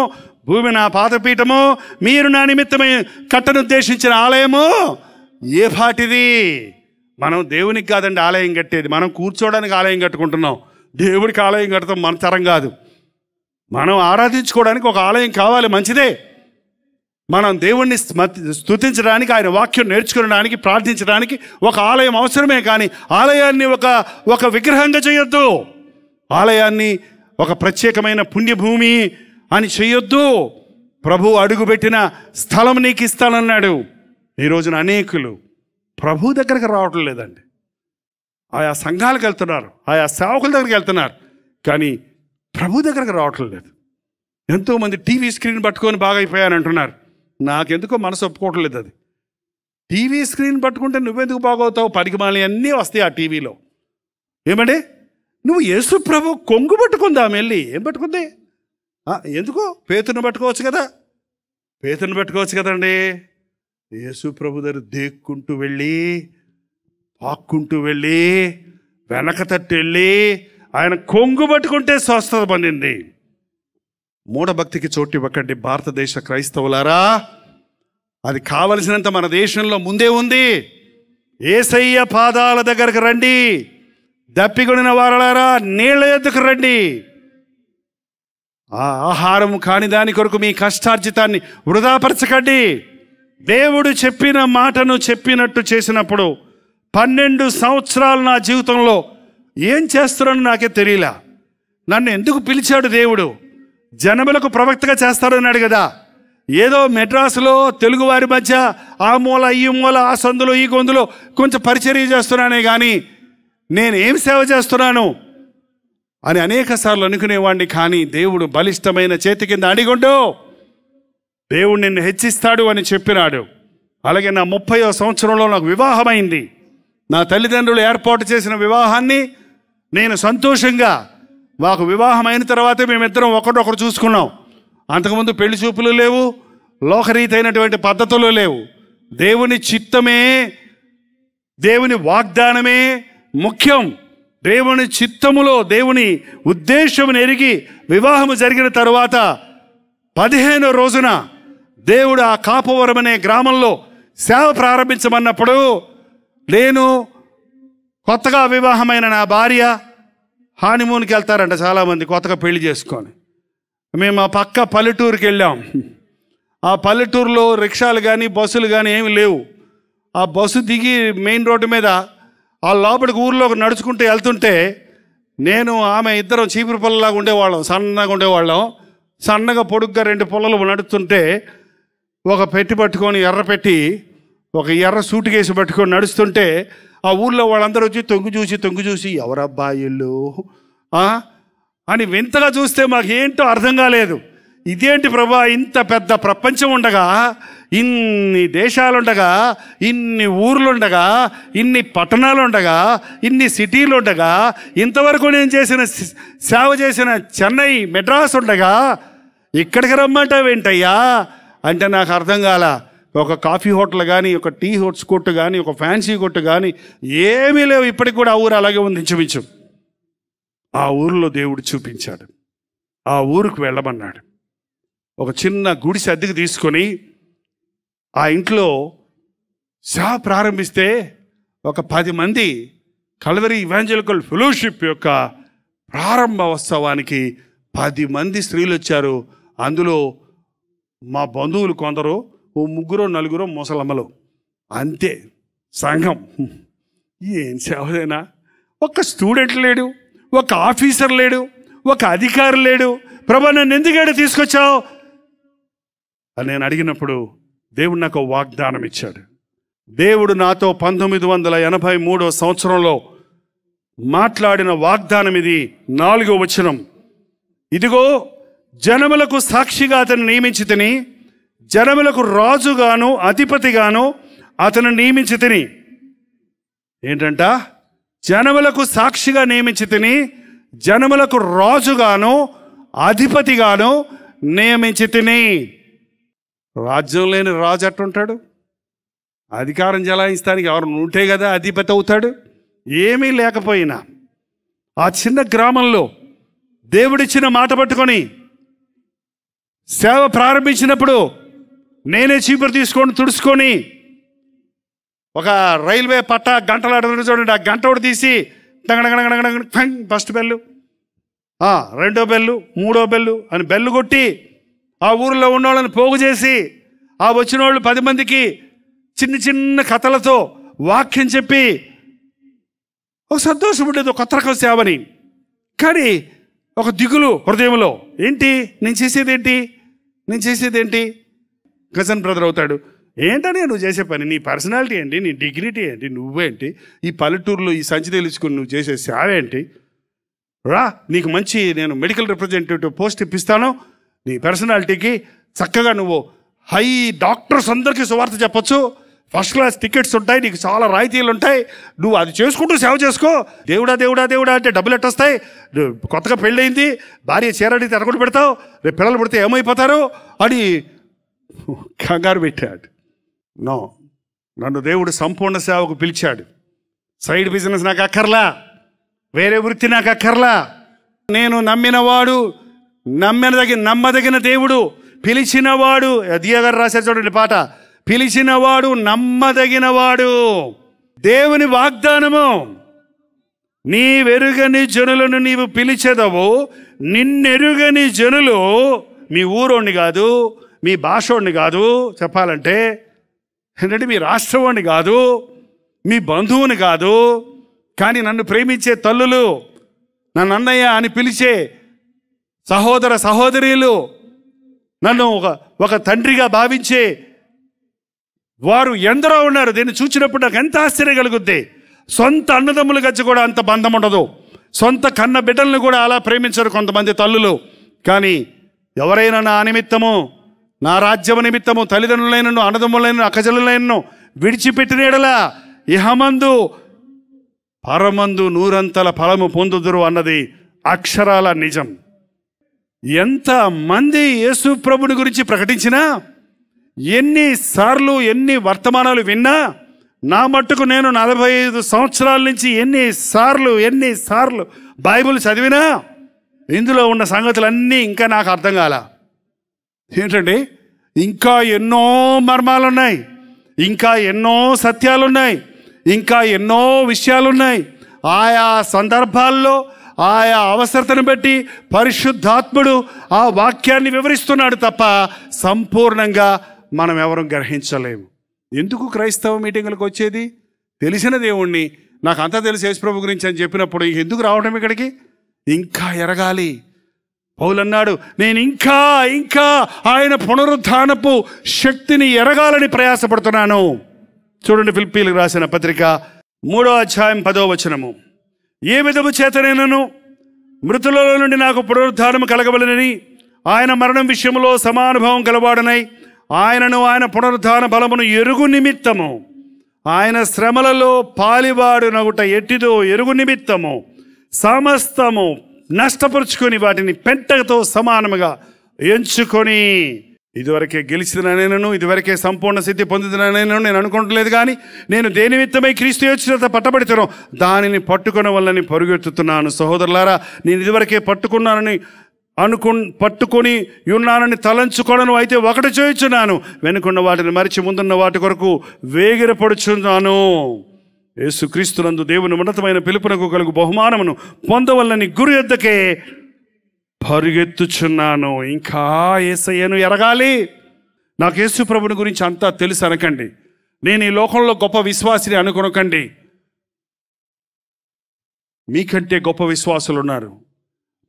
భూమి నా పాదపీఠము, మీరు నా నిమిత్తమై కట్టనుద్దేశించిన ఆలయము ఏ పాటిది? మనం దేవునికి కాదండి ఆలయం కట్టేది, మనం కూర్చోవడానికి ఆలయం కట్టుకుంటున్నాం. దేవుడికి ఆలయం కడతాం మన తరం కాదు. మనం ఆరాధించుకోవడానికి ఒక ఆలయం కావాలి, మంచిదే. మనం దేవుణ్ణి స్తుతించడానికి, ఆయన వాక్యం నేర్చుకోవడానికి, ప్రార్థించడానికి ఒక ఆలయం అవసరమే. కానీ ఆలయాన్ని ఒక విగ్రహంగా చేయొద్దు, ఆలయాన్ని ఒక ప్రత్యేకమైన పుణ్యభూమి అని చేయొద్దు. ప్రభు అడుగుపెట్టిన స్థలం నీకు ఇస్తానన్నాడు. ఈ రోజున అనేకులు ప్రభు దగ్గరకు రావటం లేదండి. ఆయా సంఘాలకు వెళ్తున్నారు, ఆయా సేవకుల దగ్గరికి వెళ్తున్నారు, కానీ ప్రభు దగ్గరకు రావటం లేదు. ఎంతోమంది టీవీ స్క్రీన్ పట్టుకొని బాగా అయిపోయాను అంటున్నారు. నాకెందుకో మనసు ఒప్పుకోవటం లేదు. అది టీవీ స్క్రీన్ పట్టుకుంటే నువ్వెందుకు బాగవుతావు? పనికిమాలి అన్నీ వస్తాయి ఆ టీవీలో. ఏమంటే నువ్వు యేసు ప్రభు కొంగు పట్టుకుందా వెళ్ళి? ఏం పట్టుకుంది? ఎందుకు? పేతురుని పట్టుకోవచ్చు కదండి. యేసు ప్రభు దగ్గర దేక్కుంటూ వెళ్ళి, పాక్కుంటూ వెళ్ళి, వెనక తట్టు వెళ్ళి ఆయన కొంగు పట్టుకుంటే స్వస్థత పొందింది. మూఢభక్తికి చోటు ఇవ్వకండి భారతదేశ క్రైస్తవులారా. అది కావలసినంత మన దేశంలో ముందే ఉంది. యేసయ్య పాదాల దగ్గరకు రండి, దప్పికొనిన వారలారా నీళ్ళ యొద్దకు రండి. ఆ ఆహారం కాని దాని కొరకు మీ కష్టార్జితాన్ని వృధాపరచకండి. దేవుడు చెప్పిన మాటను చెప్పినట్టు చేసినప్పుడు 12 సంవత్సరాలు నా జీవితంలో ఏం చేస్తున్నానో నాకే తెలియలా. నన్ను ఎందుకు పిలిచాడు దేవుడు? జనములకు ప్రవక్తగా చేస్తాడన్నాడు కదా. ఏదో మెడ్రాసులో తెలుగువారి మధ్య ఆ మూల ఈ మూల, ఆ సందులో ఈ గొంతులో కొంచెం పరిచర్య చేస్తున్నానే కానీ నేనేం సేవ చేస్తున్నాను అని అనేక సార్లు అనుకునేవాడిని. కానీ దేవుడు బలిష్టమైన చేతి కింద అడిగొండు, దేవుడు నిన్ను హెచ్చిస్తాడు అని చెప్పినాడు. అలాగే నా 30వ సంవత్సరంలో నాకు వివాహమైంది. నా తల్లిదండ్రులు ఏర్పాటు చేసిన వివాహాన్ని నేను సంతోషంగా, మాకు వివాహం అయిన తర్వాతే మేమిద్దరం ఒకరినొకరు చూసుకున్నాం. అంతకుముందు పెళ్లి చూపులు లేవు, లోకరీతి అయినటువంటి పద్ధతులు లేవు. దేవుని చిత్తమే, దేవుని వాగ్దానమే ముఖ్యం. దేవుని చిత్తములో దేవుని ఉద్దేశం ఎరిగి వివాహము జరిగిన తరువాత 15వ రోజున దేవుడు ఆ కాపవరం అనే గ్రామంలో సేవ ప్రారంభించమన్నప్పుడు, నేను కొత్తగా వివాహమైన నా భార్య హానిమూన్కి వెళ్తారంట చాలామంది కొత్తగా పెళ్లి చేసుకొని. మేము ఆ పక్క పల్లెటూరుకి వెళ్ళాం. ఆ పల్లెటూరులో రిక్షాలు కానీ బస్సులు కానీ ఏమి లేవు. ఆ బస్సు దిగి మెయిన్ రోడ్డు మీద ఆ లోపలికి ఊర్లోకి నడుచుకుంటూ వెళ్తుంటే నేను ఆమె ఇద్దరం చీపురు పొల్లలాగా ఉండేవాళ్ళం, సన్నగా ఉండేవాళ్ళం. సన్నగా పొడుగ్గా 2 పొల్లలు నడుస్తుంటే ఒక పెట్టి పట్టుకొని ఎర్ర పెట్టి ఒక ఎర్ర సూట్ కేసు పట్టుకొని నడుస్తుంటే ఆ ఊళ్ళో వాళ్ళందరూ వచ్చి తొంగు చూసి ఎవరబ్బాయిళ్ళు అని వింతగా చూస్తే మాకు ఏంటో అర్థం కాలేదు. ఇదేంటి ప్రభా, ఇంత పెద్ద ప్రపంచం ఉండగా, ఇన్ని దేశాలుండగా, ఇన్ని ఊర్లుండగా, ఇన్ని పట్టణాలుండగా, ఇన్ని సిటీలు ఉండగా, ఇంతవరకు నేను సేవ చేసిన చెన్నై మెడ్రాస్ ఉండగా ఇక్కడికి రమ్మంటావేంటయ్యా అంటే నాకు అర్థం కాల. ఒక కాఫీ హోటల్ కానీ, ఒక టీ హోట్స్ కొట్టు కానీ, ఒక ఫ్యాన్సీ కొట్టు కానీ ఏమీ లేవు. ఇప్పటికి కూడా ఆ ఊరు అలాగే ఉంది ఇంచుమించు. ఆ ఊరిలో దేవుడు చూపించాడు. ఆ ఊరికి వెళ్ళమన్నాడు. ఒక చిన్న గుడిసె అద్దెకు తీసుకొని ఆ ఇంట్లో సేవ ప్రారంభిస్తే ఒక 10 మంది కల్వరీ ఇవాంజలికల్ ఫెలోషిప్ యొక్క ప్రారంభోత్సవానికి 10 మంది స్త్రీలు వచ్చారు. అందులో మా బంధువులు కొందరు, 3-4 ముసలమ్మలు, అంతే సంఘం. ఏం సేవదైనా, ఒక స్టూడెంట్ లేడు, ఒక ఆఫీసర్ లేడు, ఒక అధికారి లేడు. ప్రభా నన్ను ఎందుకంటే తీసుకొచ్చావు అని నేను అడిగినప్పుడు దేవుడు నాకు వాగ్దానం ఇచ్చాడు. దేవుడు నాతో 1983వ సంవత్సరంలో మాట్లాడిన వాగ్దానం ఇది. 4వ వచనం, ఇదిగో జనములకు సాక్షిగా అతను నియమించి తిని, జనములకు రాజుగాను అధిపతిగాను అతను నియమించి తిని. ఏంటంట? జనములకు సాక్షిగా నియమించి తిని, జనములకు రాజుగాను అధిపతిగాను నియమించి తిని. రాజ్యం లేని రాజు అట్టుంటాడు. అధికారం జలాయిస్తానికి ఎవరు ఉంటే కదా అధిపతి అవుతాడు. ఏమీ లేకపోయినా ఆ చిన్న గ్రామంలో దేవుడిచ్చిన మాట పట్టుకొని సేవ ప్రారంభించినప్పుడు నేనే చీపురు తీసుకొని తుడుచుకొని ఒక రైల్వే పట్ట గంటలాడ చూడండి, ఆ గంట ఒకటి తీసి ఫస్ట్ బెల్లు, 2వ బెల్లు, 3వ బెల్లు అని బెల్లు కొట్టి ఆ ఊరిలో ఉన్న వాళ్ళని పోగు చేసి ఆ వచ్చిన వాళ్ళు 10 మందికి చిన్న చిన్న కథలతో వాక్యం చెప్పి ఒక సంతోషం ఉండేది, కొత్త రకం సేవని. కానీ ఒక దిగులు హృదయంలో, ఏంటి నేను చేసేదేంటి? కజన్ బ్రదర్ అవుతాడు, ఏంటనే నువ్వు చేసే పని, నీ పర్సనాలిటీ ఏంటి, నీ డిగ్నిటీ ఏంటి, నువ్వేంటి, ఈ పల్లెటూరులో ఈ సంచి తెలుసుకుని నువ్వు చేసే సేవ ఏంటి, రా నీకు మంచి నేను మెడికల్ రిప్రజెంటేటివ్ పోస్ట్ ఇప్పిస్తాను, నీ పర్సనాలిటీకి చక్కగా నువ్వు హై డాక్టర్స్ అందరికీ సువార్త చెప్పొచ్చు, ఫస్ట్ క్లాస్ టికెట్స్ ఉంటాయి, నీకు చాలా రాయితీలు ఉంటాయి, నువ్వు అది చేసుకుంటూ సేవ చేసుకో. దేవుడా అంటే డబ్బులు ఎట్టొస్తాయి, కొత్తగా పెళ్ళయింది, భార్య చీరడితే ఎరగొట్టు పెడతావు, రేపు పిల్లలు పుడితే ఏమైపోతారు అని కంగారు పెట్టాడు. నో, నన్ను దేవుడు సంపూర్ణ సేవకు పిలిచాడు. సైడ్ బిజినెస్ నాకు అక్కర్లా, వేరే వృత్తి నాకు అక్కర్లా. నేను నమ్మదగిన దేవుడు, పిలిచినవాడు, దియా గారు రాశారు చూడండి పాట, పిలిచినవాడు నమ్మదగినవాడు. దేవుని వాగ్దానము, నీవెరుగని జనులను నీవు పిలిచెదవు, నిన్నెరుగని జనులు మీ ఊరోణ్ణి కాదు, మీ భాషోణ్ణి కాదు, చెప్పాలంటే ఏంటంటే మీ రాష్ట్రవాణ్ణి కాదు, మీ బంధువుని కాదు, కానీ నన్ను ప్రేమించే తల్లులు, నన్ను అన్నయ్య అని పిలిచే సహోదర సహోదరీలు, నన్ను ఒక తండ్రిగా భావించే వారు ఎందరో ఉన్నారు. దీన్ని చూసినప్పుడు నాకు ఎంత ఆశ్చర్యం కలుగుద్ది. సొంత అన్నదమ్ముల గచ్చి కూడా అంత బంధం ఉండదు, సొంత కన్న బిడ్డలను కూడా అలా ప్రేమించరు కొంతమంది తల్లులు. కానీ ఎవరైనా నా నిమిత్తము, నా రాజ్యము నిమిత్తము తల్లిదండ్రులైనను అన్నదమ్ములైనను అక్కజల్లులైనను విడిచిపెట్టిన యెడల ఇహమందు పరమందు 100 ఫలము పొందుదురు అన్నది అక్షరాల నిజం. ఎంతమంది యేసు ప్రభుని గురించి ప్రకటించినా, ఎన్నిసార్లు ఎన్ని వర్తమానాలు విన్నా, నా మట్టుకు నేను 45 సంవత్సరాల నుంచి ఎన్నిసార్లు బైబిల్ చదివినా ఇందులో ఉన్న సంగతులన్నీ ఇంకా నాకు అర్థం కాల. ఏంటండి, ఇంకా ఎన్నో మర్మాలున్నాయి, ఇంకా ఎన్నో సత్యాలున్నాయి, ఇంకా ఎన్నో విషయాలున్నాయి. ఆయా సందర్భాల్లో ఆయా అవసరతను బట్టి పరిశుద్ధాత్ముడు ఆ వాక్యాన్ని వివరిస్తున్నాడు తప్ప సంపూర్ణంగా మనం ఎవరు గ్రహించలేము. ఎందుకు క్రైస్తవ మీటింగులకు వచ్చేది? తెలిసిన దేవుణ్ణి, నాకు అంతా తెలిసి యేసుప్రభు గురించి అని చెప్పినప్పుడు ఎందుకు రావడం ఇక్కడికి? ఇంకా ఎరగాలి. పౌలు అన్నాడు, నేను ఇంకా ఆయన పునరుద్ధానపు శక్తిని ఎరగాలని ప్రయాసపడుతున్నాను. చూడండి, ఫిలిప్పీయులకు రాసిన పత్రిక 3వ అధ్యాయం 10వ వచనము. ఏ విధము చేతనైనను మృతులలో నుండి నాకు పునరుద్ధానము కలగవలెనని ఆయన మరణం విషయంలో సమానుభవం కలవాడనై ఆయనను ఆయన పునరుద్ధాన బలమును ఎరుగు నిమిత్తము ఆయన శ్రమలలో పాలివాడునగుట ఎట్టిదో ఎరుగు నిమిత్తము సమస్తము నష్టపరుచుకొని వాటిని పెంటతో సమానముగా ఎంచుకొని, ఇదివరకే గెలిచిననైనను ఇదివరకే సంపూర్ణ సిద్ధి పొందిననైనను నేను అనుకుంటలేదు, కానీ నేను దేని నిమిత్తమై క్రీస్తు యేసు చేత పట్టబడితేనో దానిని పట్టుకున్న వల్లని పరుగెత్తుతున్నాను. సహోదరులారా, నేను ఇదివరకే పట్టుకొని ఉన్నానని తలంచుకొనను, అయితే ఒకటి చేయుచున్నాను, వెనుకున్న వాటిని మరిచి ముందున్న వాటి కొరకు వేగిరపడుచున్నాను. యేసుక్రీస్తునందు దేవుని ఉన్నతమైన పిలుపునకు కలుగు బహుమానమును పొందవల్లని గురి యొద్దకే పరుగెత్తుచున్నాను. ఇంకా యేసయ్యను ఎరగాలి. నాకు యేసు ప్రభుని గురించి అంతా తెలుసు అనకండి. నేను ఈ లోకంలో గొప్ప విశ్వాసిని అనుకొనకండి. మీకంటే గొప్ప విశ్వాసులు ఉన్నారు,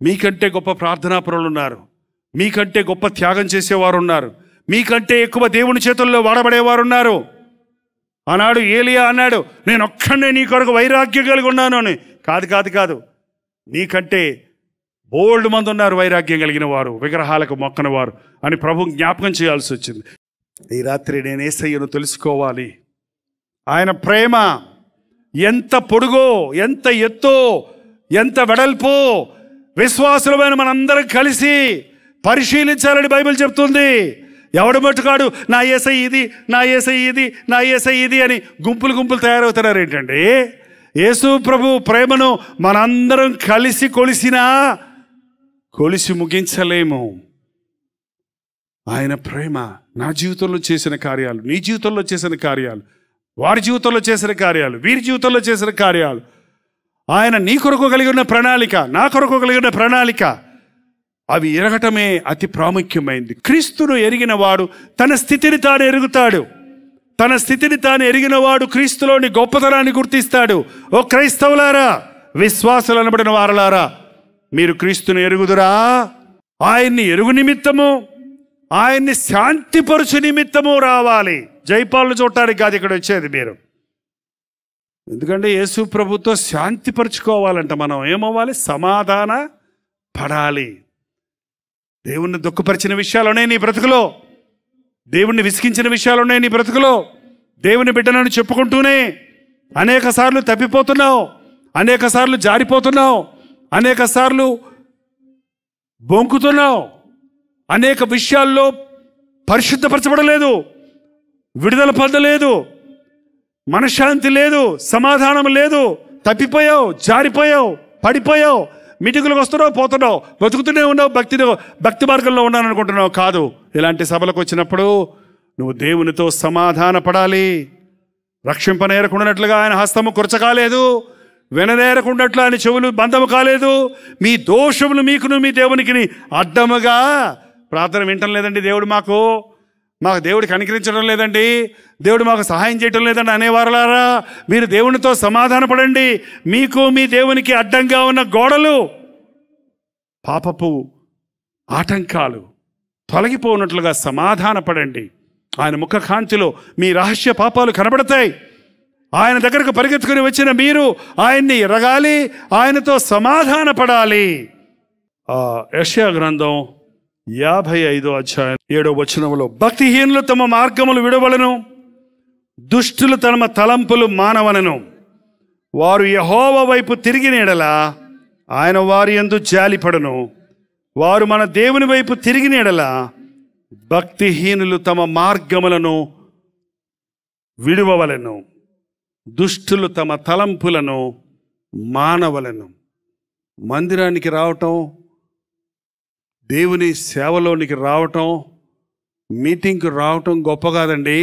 మీకంటే గొప్ప ప్రార్థనాపరులు ఉన్నారు, మీకంటే గొప్ప త్యాగం చేసేవారు ఉన్నారు, మీకంటే ఎక్కువ దేవుని చేతుల్లో వాడబడేవారు ఉన్నారు. ఆనాడు ఏలియా అన్నాడు, నేను ఒక్కడే నీ కొరకు వైరాగ్యం కలిగి ఉన్నాను అని. కాదు, నీకంటే బోల్డ్ మంది ఉన్నారు వైరాగ్యం కలిగిన వారు, విగ్రహాలకు మొక్కని వారు అని ప్రభు జ్ఞాపకం చేయాల్సి వచ్చింది. ఈ రాత్రి నేను యేసయ్యను తెలుసుకోవాలి. ఆయన ప్రేమ ఎంత పొడుగో, ఎంత ఎత్తో, ఎంత వెడల్పో విశ్వాసులమైన మనందరం కలిసి పరిశీలించాలని బైబిల్ చెప్తుంది. ఎవడు మట్టుకాడు నా యేసయ్య ఇది, నా యేసయ్య ఇది, నా యేసయ్య ఇది అని గుంపులు తయారవుతున్నారు ఏంటండి? యేసు ప్రభు ప్రేమను మనందరం కలిసి కొలిసి ముగించలేము. ఆయన ప్రేమ నా జీవితంలో చేసిన కార్యాలు, నీ జీవితంలో చేసిన కార్యాలు, వారి జీవితంలో చేసిన కార్యాలు, వీరి జీవితంలో చేసిన కార్యాలు, ఆయన నీ కొరకు కలిగి ఉన్న ప్రణాళిక, నా కొరకు కలిగి ఉన్న ప్రణాళిక, అవి ఎరగటమే అతి ప్రాముఖ్యమైంది. క్రీస్తును ఎరిగిన వాడు తన స్థితిని తాను ఎరుగుతాడు. తన స్థితిని తాను ఎరిగిన వాడు క్రీస్తులోని గొప్పతనాన్ని గుర్తిస్తాడు. ఓ క్రైస్తవులారా, విశ్వాసులు అనబడిన వారలారా, మీరు క్రీస్తుని ఎరుగుదురా? ఆయన్ని ఎరుగు నిమిత్తము, ఆయన్ని శాంతిపరుచు నిమిత్తము రావాలి. జైపాలను చూడటానికి కాదు ఇక్కడ వచ్చేది మీరు. ఎందుకంటే యేసు ప్రభుతో శాంతిపరుచుకోవాలంట. మనం ఏమవ్వాలి? సమాధాన పడాలి. దేవుణ్ణి దుఃఖపరిచిన విషయాలునే నీ బ్రతుకులో, దేవుణ్ణి విసిగించిన విషయాలునే నీ బ్రతుకులో, దేవుని బిడ్డనని చెప్పుకుంటూనే అనేక సార్లు తప్పిపోతున్నావు, అనేక సార్లు జారిపోతున్నావు, అనేక సార్లు బొంకుతున్నావు, అనేక విషయాల్లో పరిశుద్ధపరచబడలేదు, విడుదల పొందలేదు, మనశ్శాంతి లేదు, సమాధానం లేదు, తప్పిపోయావు, జారిపోయావు, పడిపోయావు, మీటింగులకు వస్తున్నావు, పోతున్నావు, బతుకుతూనే ఉన్నావు, భక్తి మార్గంలో ఉన్నాను అనుకుంటున్నావు. కాదు, ఇలాంటి సభలకు వచ్చినప్పుడు నువ్వు దేవునితో సమాధాన పడాలి. రక్షింపనేరకుండానట్లుగా ఆయన హస్తము కురచకాలేదు, విననేరకుండాట్లు ఆయన చెవులు బంధము కాలేదు. మీ దోషములు మీకును మీ దేవునికి అడ్డముగా ప్రార్థన వింటం లేదండి. మాకు దేవుడికి అనుకరించడం లేదండి, దేవుడు మాకు సహాయం చేయటం లేదండి అనేవారులారా, మీరు దేవునితో సమాధాన పడండి. మీకు మీ దేవునికి అడ్డంగా ఉన్న గోడలు, పాపపు ఆటంకాలు తొలగిపోనట్లుగా సమాధాన పడండి. ఆయన ముఖ కాంతిలో మీ రహస్య పాపాలు కనబడతాయి. ఆయన దగ్గరకు పరిగెత్తుకుని వచ్చిన మీరు ఆయన్ని ఎరగాలి, ఆయనతో సమాధాన పడాలి. యెషయా గ్రంథం 55వ అధ్యాయం 7వ వచనములో, భక్తిహీనులు తమ మార్గములు విడవలను, దుష్టులు తమ తలంపులు మానవనను, వారు యెహోవా వైపు తిరిగిన ఎడల ఆయన వారి యందు జాలిపడను, వారు మన దేవుని వైపు తిరిగిన ఎడల భక్తిహీనులు తమ మార్గములను విడువవలెను, దుష్టులు తమ తలంపులను మానవలను. మందిరానికి రావటం, దేవుని సేవలోనికి రావటం, మీటింగ్కి రావటం గొప్ప కాదండి.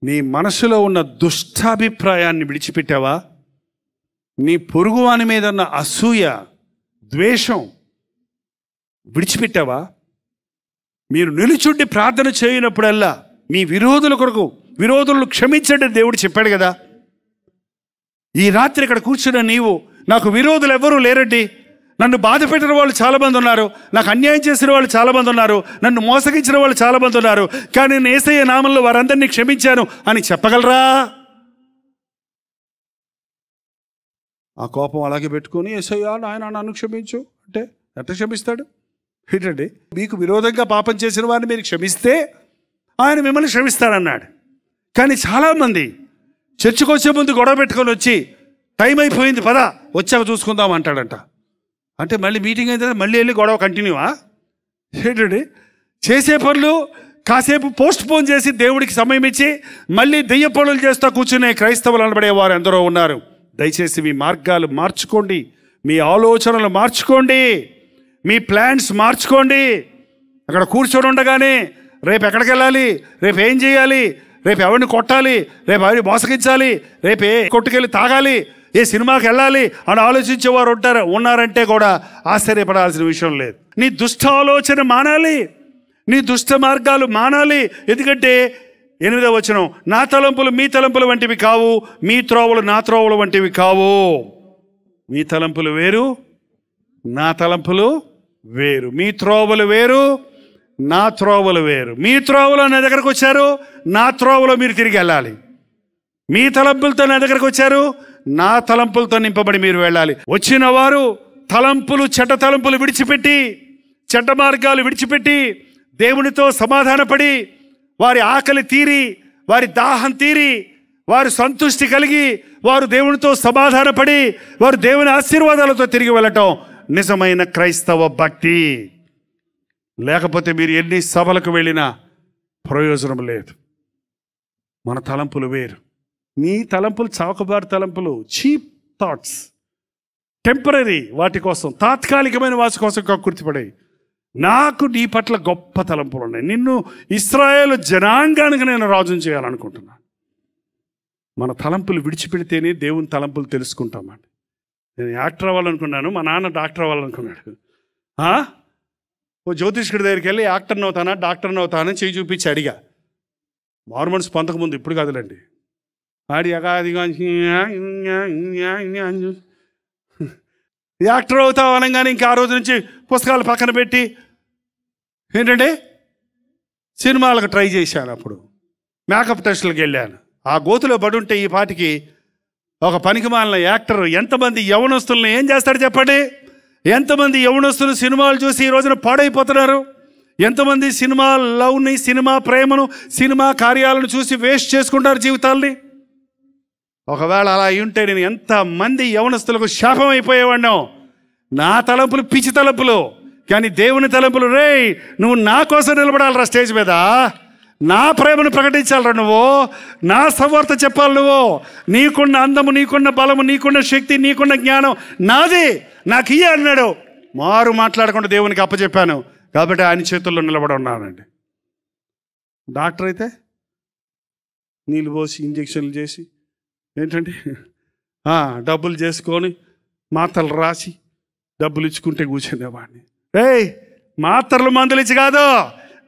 నీ మనసులో ఉన్న దుష్టాభిప్రాయాన్ని విడిచిపెట్టావా? నీ పొరుగువాని మీద ఉన్న అసూయ, ద్వేషం విడిచిపెట్టావా? మీరు నిలుచుండి ప్రార్థన చేయనప్పుడల్లా మీ విరోధుల కొరకు విరోధులను క్షమించండి దేవుడు చెప్పాడు కదా. ఈ రాత్రి ఇక్కడ కూర్చున్న నీవు, నాకు విరోధులు ఎవరూ లేరండి, నన్ను బాధ పెట్టిన వాళ్ళు చాలామంది ఉన్నారు, నాకు అన్యాయం చేసిన వాళ్ళు చాలామంది ఉన్నారు, నన్ను మోసగించిన వాళ్ళు చాలామంది ఉన్నారు, కానీ నేను యేసయ్య నామంలో వారందరినీ క్షమించాను అని చెప్పగలరా? ఆ కోపం అలాగే పెట్టుకొని యేసయ్య నాయన నన్ను క్షమించు అంటే ఎట్లా క్షమిస్తాడు? ఏంటండి, మీకు విరోధంగా పాపం చేసిన వారిని మీరు క్షమిస్తే ఆయన మిమ్మల్ని క్షమిస్తాడన్నాడు. కానీ చాలామంది చర్చికి వచ్చే ముందు గొడవ పెట్టుకొని వచ్చి టైం అయిపోయింది పదా వచ్చాక చూసుకుందాం అంటాడంట. అంటే మళ్ళీ మీటింగ్ అయిన తర్వాత మళ్ళీ వెళ్ళి గొడవ కంటిన్యూవా? ఏంటండి, చేసే పనులు కాసేపు పోస్ట్ పోన్ చేసి దేవుడికి సమయం ఇచ్చి మళ్ళీ దెయ్య పనులు చేస్తూ కూర్చునే క్రైస్తవులు అనబడే వారు ఎందరో ఉన్నారు. దయచేసి మీ మార్గాలు మార్చుకోండి, మీ ఆలోచనలు మార్చుకోండి, మీ ప్లాన్స్ మార్చుకోండి. అక్కడ కూర్చొని ఉండగానే రేపు ఎక్కడికి వెళ్ళాలి, రేపు ఏం చేయాలి, రేపు ఎవరిని కొట్టాలి, రేపు ఎవరిని మోసగించాలి, రేపు ఏ కొట్టుకెళ్ళి తాగాలి, ఏ సినిమాకి వెళ్ళాలి అని ఆలోచించేవారు ఉన్నారంటే కూడా ఆశ్చర్యపడాల్సిన విషయం లేదు. నీ దుష్ట ఆలోచన మానాలి, నీ దుష్ట మార్గాలు మానాలి. ఎందుకంటే 8వ వచనం, నా తలంపులు మీ తలంపులు వంటివి కావు, మీ త్రోవలు నా త్రోవలు వంటివి కావు. మీ తలంపులు వేరు, నా తలంపులు వేరు. మీ త్రోవలు వేరు, నా త్రోవలు వేరు. మీ త్రోవలో నా దగ్గరకు వచ్చారు, నా త్రోవలో మీరు తిరిగి వెళ్ళాలి. మీ తలంపులతో నా దగ్గరకు వచ్చారు, నా తలంపులతో నింపబడి మీరు వెళ్ళాలి. వచ్చిన వారు తలంపులు, చెడ్డ తలంపులు విడిచిపెట్టి, చెడ్డ మార్గాలు విడిచిపెట్టి దేవునితో సమాధానపడి, వారి ఆకలి తీరి, వారి దాహం తీరి, వారు సంతృష్టి కలిగి, వారు దేవునితో సమాధానపడి, వారు దేవుని ఆశీర్వాదాలతో తిరిగి వెళ్ళటం నిజమైన క్రైస్తవ భక్తి. లేకపోతే మీరు ఎన్ని సభలకు వెళ్ళినా ప్రయోజనం లేదు. మన తలంపులు వేరు. నీ తలంపులు చౌకబారు తలంపులు, చీప్ థాట్స్, టెంపరీ, వాటి కోసం, తాత్కాలికమైన వాటి కోసం కక్కుర్తిపడాయి. నాకు నీ పట్ల గొప్ప తలంపులు ఉన్నాయి, నిన్ను ఇశ్రాయేలు జనాంగానికి నేను రాజుని చేయాలనుకుంటున్నాను. మన తలంపులు విడిచిపెడితేనే దేవుని తలంపులు తెలుసుకుంటామండి. నేను యాక్టర్ అవ్వాలనుకున్నాను, మా నాన్న డాక్టర్ అవ్వాలనుకున్నాడు. ఓ జ్యోతిష్కుడి దగ్గరికి వెళ్ళి యాక్టర్ని అవుతానా డాక్టర్ని అవుతానని చేయి చూపించి అడిగా. మార్మన్స్ పొందకముందు, ఇప్పుడు కాదులేండి. అడిగాక అదిగా యాక్టర్ అవుతావు అనగానే ఇంకా ఆ రోజు నుంచి పుస్తకాలు పక్కన పెట్టి ఏంటంటే సినిమాలకు ట్రై చేశాను. అప్పుడు మేకప్ టెస్టులకు వెళ్ళాను. ఆ గోతులో పడుంటే ఈ పాటికి ఒక పనికిమాలిన యాక్టర్ ఎంతమంది యవనస్తులను ఏం చేస్తాడు చెప్పండి? ఎంతమంది యవనస్తులు సినిమాలు చూసి ఈ రోజున పాడైపోతున్నారు? ఎంతమంది సినిమా లవ్ని, సినిమా ప్రేమను, సినిమా కార్యాలను చూసి వేస్ట్ చేసుకుంటారు జీవితాల్ని. ఒకవేళ అలా అయి ఉంటే నేను ఎంతమంది యవనస్తులకు శాపం అయిపోయేవాడినో. నా తలంపులు పిచ్చి తలంపులు, కానీ దేవుని తలంపులు, రే నువ్వు నా కోసం నిలబడాలరా స్టేజ్ మీద, నా ప్రేమను ప్రకటించాలరా నువ్వు, నా సవార్త చెప్పాలి నువ్వు. నీకున్న అందము, నీకున్న బలము, నీకున్న శక్తి, నీకున్న జ్ఞానం నాది, నాకు ఇయ్య అన్నాడు. మారు మాట్లాడకుండా దేవునికి అప్పచెప్పాను కాబట్టి ఆయన చేతుల్లో నిలబడి ఉన్నానండి. డాక్టర్ అయితే నీళ్ళు పోసి ఇంజక్షన్లు చేసి ఏంటంటే డబ్బులు చేసుకొని మాత్రలు రాసి డబ్బులు ఇచ్చుకుంటే కూర్చునేవాడిని. ఏయ్, మాత్రలు మందులు ఇచ్చి కాదు,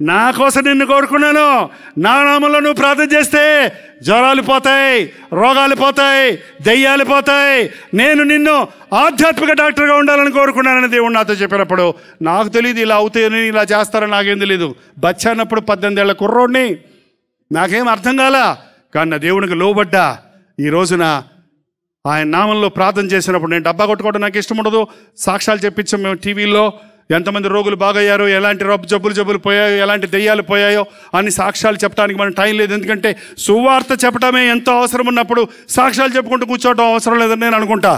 నా కోసం నిన్ను కోరుకున్నాను. నా నామంలో నువ్వు ప్రార్థన చేస్తే జ్వరాలు పోతాయి, రోగాలు పోతాయి, దెయ్యాలు పోతాయి. నేను నిన్ను ఆధ్యాత్మిక డాక్టర్గా ఉండాలని కోరుకున్నానని దేవుడు నాతో చెప్పినప్పుడు నాకు తెలియదు ఇలా అవుతాయని, ఇలా చేస్తారని నాకేం తెలియదు. బచ్చన్నప్పుడు 18 ఏళ్ల కుర్రోడిని, నాకేం అర్థం కాలా. కానీ నా దేవునికి లోబడ్డా. ఈ రోజున ఆయన నామంలో ప్రార్థన చేసినప్పుడు నేను డబ్బా కొట్టుకోవడం నాకు ఇష్టం ఉండదు. సాక్ష్యాలు చెప్పించాం మేము టీవీలో, ఎంతమంది రోగులు బాగయ్యారో, ఎలాంటి జబ్బులు పోయాయో, ఎలాంటి దెయ్యాలు పోయాయో అని సాక్ష్యాలు చెప్పడానికి మనకు టైం లేదు. ఎందుకంటే సువార్త చెప్పడమే ఎంతో అవసరం ఉన్నప్పుడు సాక్ష్యాలు చెప్పుకుంటూ కూర్చోవడం అవసరం లేదని నేను అనుకుంటా.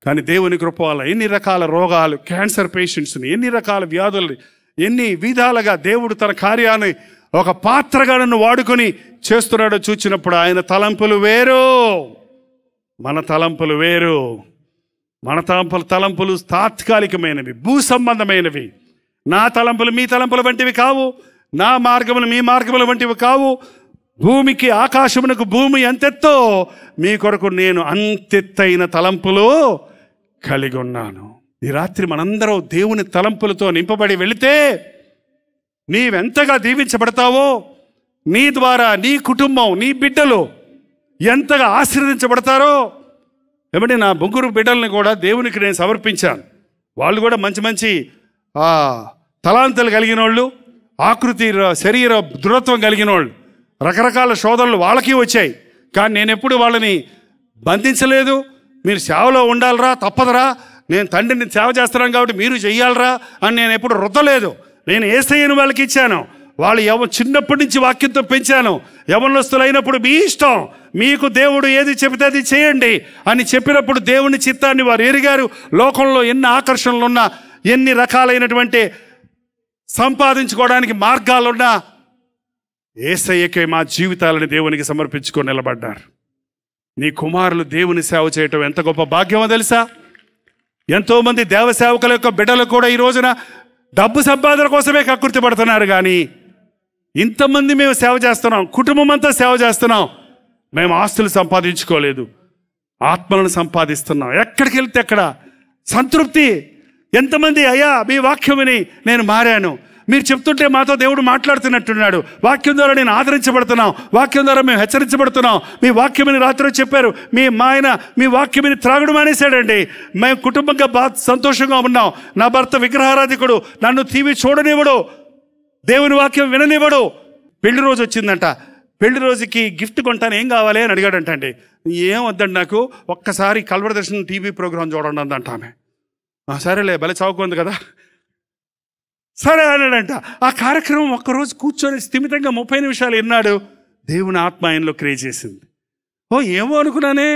కానీ దేవుని కృప వల్ల ఎన్ని రకాల రోగాలు, క్యాన్సర్ పేషెంట్స్ని, ఎన్ని రకాల వ్యాధుల్ని, ఎన్ని విధాలుగా దేవుడు తన కార్యాన్ని ఒక పాత్రగా నన్ను వాడుకొని చేస్తున్నాడో చూచినప్పుడు ఆయన తలంపులు వేరు, మన తలంపులు వేరు. మన తలంపులు తాత్కాలికమైనవి, భూ సంబంధమైనవి. నా తలంపులు మీ తలంపుల వంటివి కావు, నా మార్గములు మీ మార్గముల వంటివి కావు. భూమికి ఆకాశమునకు భూమి ఎంతెత్తో మీ కొరకు నేను అంతెత్తైన తలంపులు కలిగి ఉన్నాను. ఈ రాత్రి మనందరం దేవుని తలంపులతో నింపబడి వెళితే నీవెంతగా దీవించబడతావో, నీ ద్వారా నీ కుటుంబం, నీ బిడ్డలు ఎంతగా ఆశీర్వదించబడతారో. ఏమంటే నా ముగ్గురు బిడ్డల్ని కూడా దేవునికి నేను సమర్పించాను. వాళ్ళు కూడా మంచి మంచి తలాంతలు కలిగిన వాళ్ళు, ఆకృతి శరీర దృఢత్వం కలిగిన వాళ్ళు. రకరకాల శోధనలు వాళ్ళకి వచ్చాయి, కానీ నేను ఎప్పుడు వాళ్ళని బంధించలేదు. మీరు సేవలో ఉండాలరా, తప్పదరా, నేను తండ్రిని సేవ చేస్తున్నాను కాబట్టి మీరు చెయ్యాలరా అని నేను ఎప్పుడు రుద్దలేదు. నేను యేసయ్యను వాళ్ళకి ఇచ్చాను. వాళ్ళు చిన్నప్పటి నుంచి వాక్యంతో పెంచాను. యవనస్తులైనప్పుడు మీ ఇష్టం, మీకు దేవుడు ఏది చెబితే అది చేయండి అని చెప్పినప్పుడు దేవుని చిత్తాన్ని వారు ఎరిగారు. లోకంలో ఎన్ని ఆకర్షణలున్నా, ఎన్ని రకాలైనటువంటి సంపాదించుకోవడానికి మార్గాలున్నా యేసయ్యకే మా జీవితాలను దేవునికి సమర్పించుకొని నిలబడ్డారు. నీ కుమారులు దేవుని సేవ చేయటం ఎంత గొప్ప భాగ్యమో తెలుసా? ఎంతోమంది దేవ సేవకుల యొక్క బిడ్డలు కూడా ఈ రోజున డబ్బు సంపాదన కోసమే కక్కుర్తి పడుతున్నారు. కానీ ఇంతమంది మేము సేవ చేస్తున్నాం, కుటుంబం అంతా సేవ చేస్తున్నాం. మేము ఆస్తులు సంపాదించుకోలేదు, ఆత్మలను సంపాదిస్తున్నాం. ఎక్కడికి వెళ్తే అక్కడ సంతృప్తి. ఎంతమంది అయ్యా మీ వాక్యం విని నేను మారాను, మీరు చెప్తుంటే మాతో దేవుడు మాట్లాడుతున్నట్టున్నాడు, వాక్యం ద్వారా నేను ఆదరించబడుతున్నాం, వాక్యం ద్వారా మేము హెచ్చరించబడుతున్నాం, మీ వాక్యమని రాత్రి చెప్పారు, మా ఆయన మీ వాక్యమని త్రాగుడు మానేశాడండి, మేము కుటుంబంగా సంతోషంగా ఉన్నాం, నా భర్త విగ్రహారాధికుడు, నన్ను టీవీ చూడనివ్వడు, దేవుని వాక్యం విననివ్వడు. పెళ్లి రోజు వచ్చిందంట, పెళ్లి రోజుకి గిఫ్ట్ కొంటాను, ఏం కావాలి అని అడిగాడంట అండి. ఏం వద్దండి నాకు, ఒక్కసారి కల్వర దర్శనం టీవీ ప్రోగ్రాం చూడండి అందంట ఆమె. సరేలే భలే చౌకుంది కదా, సరే అన్నాడంట. ఆ కార్యక్రమం ఒక్కరోజు కూర్చొని స్థిమితంగా 30 నిమిషాలు విన్నాడు. దేవుని ఆత్మ ఆయనలో క్రియేట్ చేసింది. ఏమో అనుకున్నానే,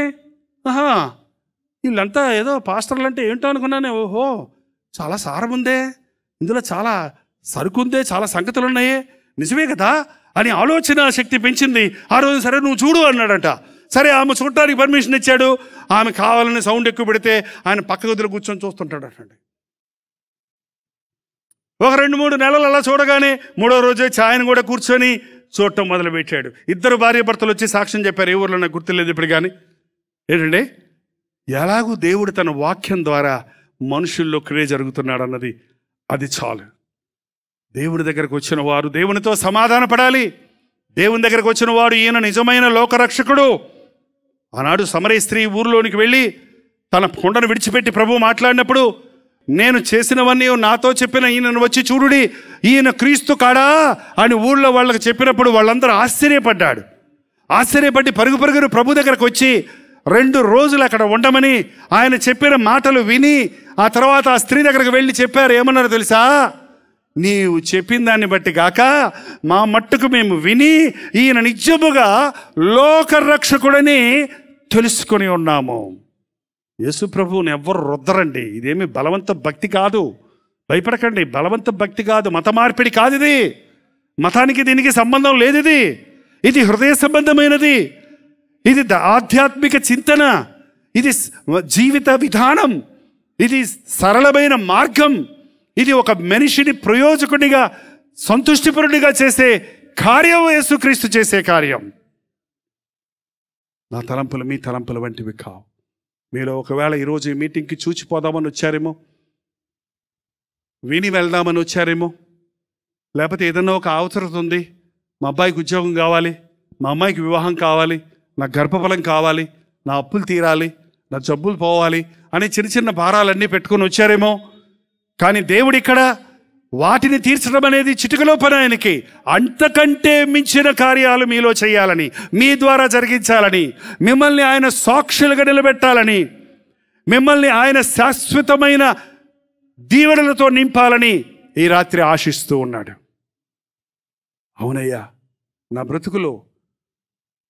వీళ్ళంతా ఏదో పాస్టర్లు అంటే ఏంటో అనుకున్నానే. ఓహో చాలా సారం ఉందే, ఇందులో చాలా సరుకుందే, చాలా సంగతులు ఉన్నాయే, నిజమే కదా అని ఆలోచన శక్తి పెంచింది. ఆ రోజు సరే నువ్వు చూడు అన్నాడంట. సరే ఆమె చూడటానికి పర్మిషన్ ఇచ్చాడు. ఆమె కావాలని సౌండ్ ఎక్కువ పెడితే ఆయన పక్క గదిలో కూర్చొని చూస్తుంటాడు అటండి. ఒక 2-3 నెలలు అలా చూడగానే 3వ రోజే ఛాయను కూడా కూర్చొని చూడటం మొదలుపెట్టాడు. 2 భార్యాభర్తలు వచ్చి సాక్ష్యం చెప్పారు. ఏ ఊర్లో నాకు గుర్తులేదు ఇప్పుడు. కానీ ఏంటంటే ఎలాగూ దేవుడు తన వాక్యం ద్వారా మనుషుల్లో క్రియ జరుగుతున్నాడు అన్నది అది చాలు. దేవుని దగ్గరకు వచ్చిన వారు దేవునితో సమాధాన పడాలి. దేవుని దగ్గరకు వచ్చిన వాడు ఈయన నిజమైన లోకరక్షకుడు. ఆనాడు సమరయ స్త్రీ ఊరిలోనికి వెళ్ళి తన కొండను విడిచిపెట్టి ప్రభువు మాట్లాడినప్పుడు, నేను చేసినవన్నీ నాతో చెప్పిన ఈయనను వచ్చి చూడుడి, ఈయన క్రీస్తు కాడా అని ఊళ్ళో వాళ్ళకి చెప్పినప్పుడు వాళ్ళందరూ ఆశ్చర్యపడి పరుగును ప్రభు దగ్గరకు వచ్చి 2 రోజులు అక్కడ ఉండమని ఆయన చెప్పిన మాటలు విని ఆ తర్వాత ఆ స్త్రీ దగ్గరకు వెళ్ళి చెప్పారు. ఏమన్నారో తెలుసా? నీవు చెప్పిన దాన్ని బట్టి కాక మా మట్టుకు మేము విని ఈయన నిజముగా లోకరక్షకుడని తెలుసుకొని ఉన్నాము. యేసు ప్రభువుని ఎవ్వరు రుద్దరండి. ఇదేమి బలవంత భక్తి కాదు, భయపడకండి. బలవంత భక్తి కాదు, మత మార్పిడి కాదు ఇది. మతానికి దీనికి సంబంధం లేదు. ఇది హృదయ సంబంధమైనది. ఇది ఆధ్యాత్మిక చింతన, ఇది జీవిత విధానం, ఇది సరళమైన మార్గం. ఇది ఒక మనిషిని ప్రయోజకుడిగా, సంతుష్టిపరుడిగా చేసే కార్యం, యేసుక్రీస్తు చేసే కార్యం. నా తలంపులు మీ తలంపుల వంటివి కావు. మీరు ఒకవేళ ఈరోజు ఈ మీటింగ్కి చూచిపోదామని వచ్చారేమో, విని వెళ్దామని వచ్చారేమో, లేకపోతే ఏదన్నా ఒక అవసరం ఉంది, మా అబ్బాయికి ఉద్యోగం కావాలి, మా అమ్మాయికి వివాహం కావాలి, నా గర్భఫలం కావాలి, నా అప్పులు తీరాలి, నా జబ్బులు పోవాలి అని చిన్న భారాలన్నీ పెట్టుకొని వచ్చారేమో. కానీ దేవుడు ఇక్కడ వాటిని తీర్చడం అనేది చిటికలో పని. ఆయనకి అంతకంటే మించిన కార్యాలు మీలో చేయాలని, మీ ద్వారా జరిగించాలని, మిమ్మల్ని ఆయన సాక్షులుగా నిలబెట్టాలని, మిమ్మల్ని ఆయన శాశ్వతమైన దీవెనలతో నింపాలని ఈ రాత్రి ఆశిస్తూ ఉన్నాడు. అవునయ్యా, నా బ్రతుకులో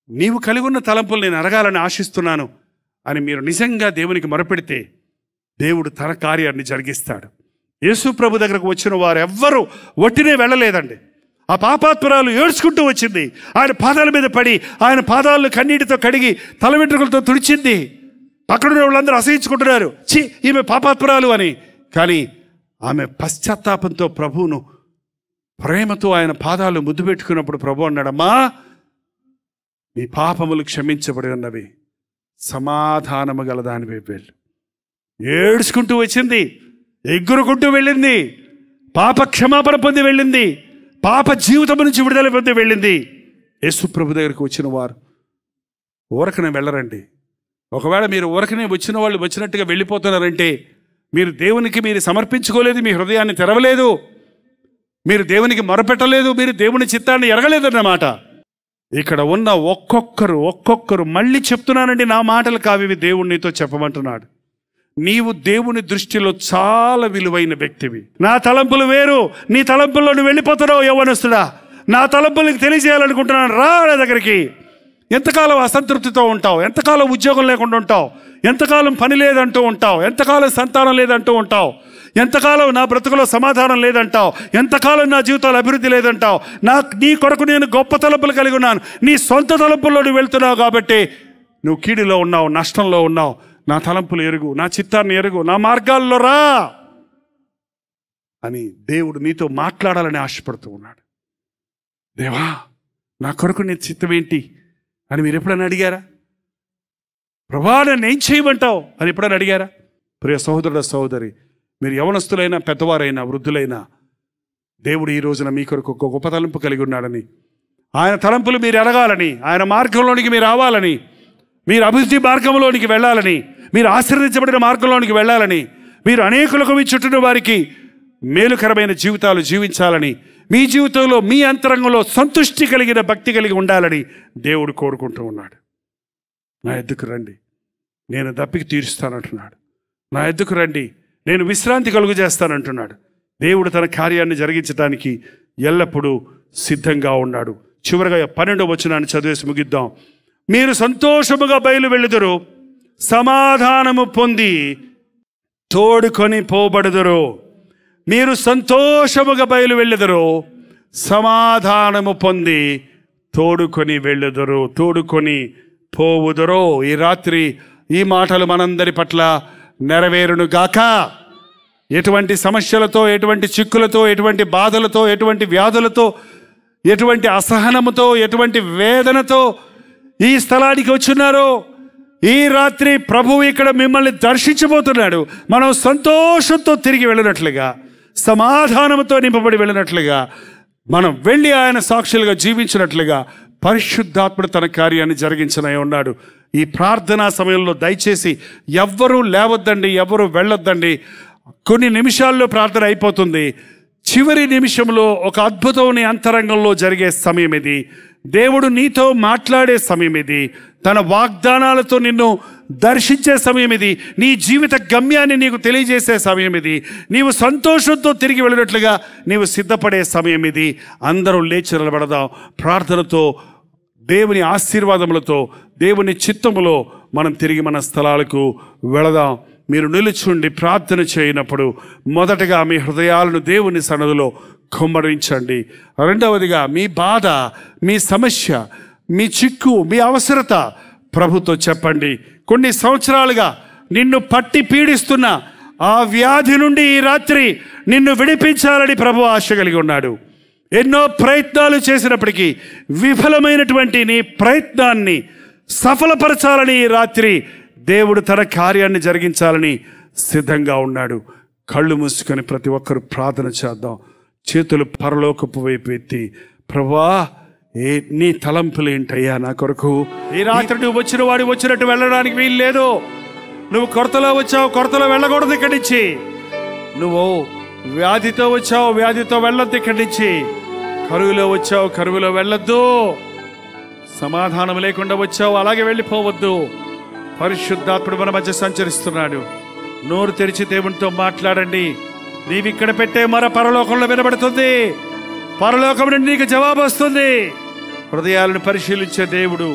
నీవు కలిగి ఉన్న తలంపులు నేను అడగాలని ఆశిస్తున్నాను అని మీరు నిజంగా దేవునికి మొరపెడితే దేవుడు తన కార్యాన్ని జరిగిస్తాడు. యేసు ప్రభు దగ్గరకు వచ్చిన వారు ఎవ్వరూ ఒట్టినే వెళ్ళలేదండి. ఆ పాపాత్మురాలు ఏడ్చుకుంటూ వచ్చింది. ఆయన పాదాల మీద పడి ఆయన పాదాలను కన్నీటితో కడిగి తల వెంట్రుకలతో తుడిచింది. పక్కన వాళ్ళందరూ అసహించుకుంటున్నారు, ఛీ ఈమె పాపాత్మురాలు అని. కానీ ఆమె పశ్చాత్తాపంతో ప్రభువును ప్రేమతో ఆయన పాదాలు ముద్దు పెట్టుకున్నప్పుడు ప్రభు అన్నాడమ్మా, నీ పాపములు క్షమించబడి ఉన్నవి, సమాధానము గల దానివై వెళ్ళు. ఏడ్చుకుంటూ వచ్చింది, ఎగురుకుంటూ వెళ్ళింది, పాప క్షమాపణ పొంది వెళ్ళింది, పాప జీవితం నుంచి విడుదల పొంది వెళ్ళింది. యేసు ప్రభు దగ్గరికి వచ్చిన వారు ఊరకనే వెళ్ళరండి. ఒకవేళ మీరు ఊరకనే వచ్చిన వాళ్ళు వచ్చినట్టుగా వెళ్ళిపోతున్నారంటే మీరు దేవునికి మీరు సమర్పించుకోలేదు, మీ హృదయాన్ని తెరవలేదు, మీరు దేవునికి మొరపెట్టలేదు, మీరు దేవుని చిత్తాన్ని ఎరగలేదు అన్నమాట. ఇక్కడ ఉన్న ఒక్కొక్కరు మళ్ళీ చెప్తున్నానండి, నా మాటలు కావివి, దేవుడు నీతో చెప్పమంటున్నాడు. నీవు దేవుని దృష్టిలో చాలా విలువైన వ్యక్తివి. నా తలంపులు వేరు, నీ తలంపుల్లో నువ్వు వెళ్ళిపోతున్నావు యవ్వనస్తుడా. నా తలంపులకు తెలియజేయాలనుకుంటున్నాను, రా నా దగ్గరికి. ఎంతకాలం అసంతృప్తితో ఉంటావు, ఎంతకాలం ఉద్యోగం లేకుండా ఉంటావు, ఎంతకాలం పని లేదంటూ ఉంటావు, ఎంతకాలం సంతానం లేదంటూ ఉంటావు, ఎంతకాలం నా బ్రతుకులో సమాధానం లేదంటావు, ఎంతకాలం నా జీవితాలు అభివృద్ధి లేదంటావు. నీ కొరకు నేను గొప్ప తలంపులు కలిగి ఉన్నాను. నీ సొంత తలంపుల్లో నువ్వు వెళ్తున్నావు కాబట్టి నువ్వు కీడులో ఉన్నావు, నష్టంలో ఉన్నావు. నా తలంపులు ఎరుగు, నా చిత్తాన్ని ఎరుగు, నా మార్గాల్లో రా అని దేవుడు నీతో మాట్లాడాలని ఆశపడుతూ ఉన్నాడు. దేవా, నా కొరకు నీ చిత్తం ఏంటి అని మీరు ఎప్పుడైనా అడిగారా? ప్రభా నన్ను ఏం చేయమంటావు అని ఎప్పుడైనా అడిగారా? ప్రియ సహోదరుడ సహోదరి, మీరు యవనస్తులైనా పెద్దవారైనా వృద్ధులైనా దేవుడు ఈ రోజున మీ కొరకు ఒక గొప్ప తలంపు కలిగి ఉన్నాడని, ఆయన తలంపులు మీరు ఎరగాలని, ఆయన మార్గంలోనికి మీరు రావాలని, మీరు అభివృద్ధి మార్గంలోనికి వెళ్ళాలని, మీరు ఆశీర్వదించబడిన మార్గంలోనికి వెళ్ళాలని, మీరు అనేకులకు మీ చుట్టూ వారికి మేలుకరమైన జీవితాలు జీవించాలని, మీ జీవితంలో మీ అంతరంగంలో సంతృష్టి కలిగిన భక్తి కలిగి ఉండాలని దేవుడు కోరుకుంటూ ఉన్నాడు. నా ఎద్దుకు రండి, నేను దప్పికి తీరుస్తానంటున్నాడు. నా ఎద్దుకు రండి, నేను విశ్రాంతి కలుగు చేస్తానంటున్నాడు. దేవుడు తన కార్యాన్ని జరిగించడానికి ఎల్లప్పుడూ సిద్ధంగా ఉన్నాడు. చివరిగా 12వ వచనాన్ని చదివేసి ముగిద్దాం. మీరు సంతోషముగా బయలు వెళ్ళుదురు, సమాధానము పొంది తోడుకొని పోబడుదురు. మీరు సంతోషముగా బయలు వెళ్ళుదురు, సమాధానము పొంది తోడుకొని వెళ్ళుదురు, తోడుకొని పోవుదురు. ఈ రాత్రి ఈ మాటలు మనందరి పట్ల నెరవేరును గాక. ఎటువంటి సమస్యలతో, ఎటువంటి చిక్కులతో, ఎటువంటి బాధలతో, ఎటువంటి వ్యాధులతో, ఎటువంటి అసహనముతో, ఎటువంటి వేదనతో ఈ స్థలానికి వచ్చున్నారో, ఈ రాత్రి ప్రభువు ఇక్కడ మిమ్మల్ని దర్శించబోతున్నాడు. మనం సంతోషంతో తిరిగి వెళ్ళినట్లుగా, సమాధానంతో నింపబడి వెళ్ళినట్లుగా, మనం వెళ్ళి ఆయన సాక్షులుగా జీవించినట్లుగా పరిశుద్ధాత్ముడు తన కార్యాన్ని జరిగించనై ఉన్నాడు. ఈ ప్రార్థనా సమయంలో దయచేసి ఎవ్వరూ లేవద్దండి, ఎవ్వరూ వెళ్ళొద్దండి. కొన్ని నిమిషాల్లో ప్రార్థన అయిపోతుంది. చివరి నిమిషంలో ఒక అద్భుతం నీ అంతరంగంలో జరిగే సమయం ఇది. దేవుడు నీతో మాట్లాడే సమయం ఇది. తన వాగ్దానాలతో నిన్ను దర్శించే సమయం ఇది. నీ జీవిత గమ్యాన్ని నీకు తెలియజేసే సమయం ఇది. నీవు సంతోషంతో తిరిగి వెళ్ళినట్లుగా నీవు సిద్ధపడే సమయం ఇది. అందరూ లేచి నిలబడదాం. ప్రార్థనతో, దేవుని ఆశీర్వాదములతో, దేవుని చిత్తములో మనం తిరిగి మన స్థలాలకు వెళదాం. మీరు నిలుచుండి ప్రార్థన చేయనప్పుడు మొదటగా మీ హృదయాలను దేవుని సన్నిధిలో కుమ్మరించండి. రెండవదిగా మీ బాధ, మీ సమస్య, మీ చిక్కు, మీ అవసరత ప్రభుతో చెప్పండి. కొన్ని సంవత్సరాలుగా నిన్ను పట్టి పీడిస్తున్న ఆ వ్యాధి నుండి ఈ రాత్రి నిన్ను విడిపించాలని ప్రభు ఆశ కలిగి ఉన్నాడు. ఎన్నో ప్రయత్నాలు చేసినప్పటికీ విఫలమైనటువంటి నీ ప్రయత్నాన్ని సఫలపరచాలని ఈ రాత్రి దేవుడు తన కార్యాన్ని జరిగించాలని సిద్ధంగా ఉన్నాడు. కళ్ళు మూసుకొని ప్రతి ఒక్కరు ప్రార్థన చేద్దాం. చేతులు పరలోకపు వైపు ఎత్తి, ప్రభువా నీ తలంపులు ఏంటయ్యా నా కొరకు? ఈ రాత్రి నువ్వు వచ్చిన వాడు వచ్చినట్టు వెళ్ళడానికి వీలు లేదు. నువ్వు కొరతలో వచ్చావు, కొరతలో వెళ్ళకూడదు ఇక్కడి నుంచి. నువ్వు వ్యాధితో వచ్చావు, వ్యాధితో వెళ్ళొద్దు ఇక్కడి నుంచి. కరువులో వచ్చావు, కరువులో వెళ్ళొద్దు. సమాధానం లేకుండా వచ్చావు, అలాగే వెళ్ళిపోవద్దు. పరిశుద్ధాత్ముడు మన మధ్య సంచరిస్తున్నాడు. నోరు తెరిచి దేవునితో మాట్లాడండి. నీవిక్కడ పెట్టే మర పరలోకంలో వినబడుతుంది. పరలోకం నుండి నీకు జవాబు వస్తుంది. హృదయాలను పరిశీలించే దేవుడు,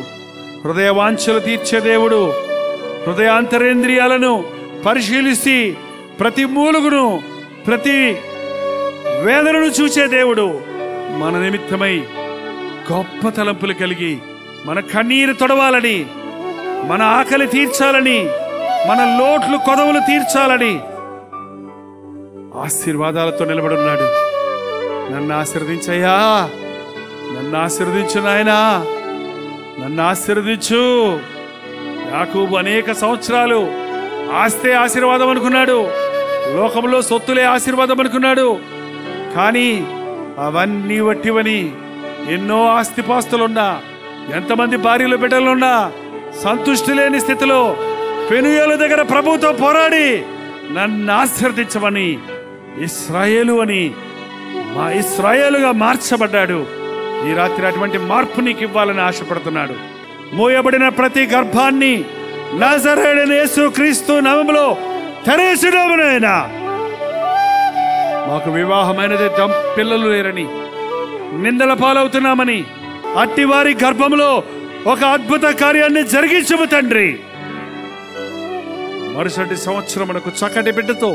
హృదయ వాంఛలు తీర్చే దేవుడు, హృదయాంతరేంద్రియాలను పరిశీలిసి ప్రతి మూలుగును ప్రతి వేదనను చూసే దేవుడు మన నిమిత్తమై గొప్ప తలంపులు కలిగి మన కన్నీరు తొడవాలని, మన ఆకలి తీర్చాలని, మన లోట్లు కొదవులు తీర్చాలని ఆశీర్వాదాలతో నిలబడున్నాడు. నన్ను ఆశీర్వదించయ్యా, నన్ను ఆశీర్వదించు నాయనా, నన్ను ఆశీర్వదించు. యాకోబు అనేక సంవత్సరాలు ఆస్తే ఆశీర్వాదం అనుకున్నాడు, లోకంలో సొత్తులే ఆశీర్వాదం అనుకున్నాడు. కానీ అవన్నీ వట్టివని, ఎన్నో ఆస్తిపాస్తులున్నా, ఎంతమంది భార్యలు బిడ్డలున్నా సంతుష్టి లేని స్థితిలో పెనుయేలు దగ్గర ప్రభువుతో పోరాడి నన్ను ఆశీర్వదించమని ఇశ్రాయేలు అని మా ఇశ్రాయేలుగా మార్చబడ్డాడు. ఈ రాత్రి అటువంటి మార్పు నీకు ఇవ్వాలని ఆశపడుతున్నాడు. మూయబడిన ప్రతి గర్భాన్ని నజరేయుడైన యేసుక్రీస్తు నామములో తెరచుదామునైనా. మాకు వివాహమైనది పిల్లలు లేరని నిందల పాలవుతున్నామని, అట్టి వారి గర్భంలో ఒక అద్భుత కార్యాన్ని జరిగించుము తండ్రి. మరుసటి సంవత్సరం మనకు చక్కటి బిడ్డతో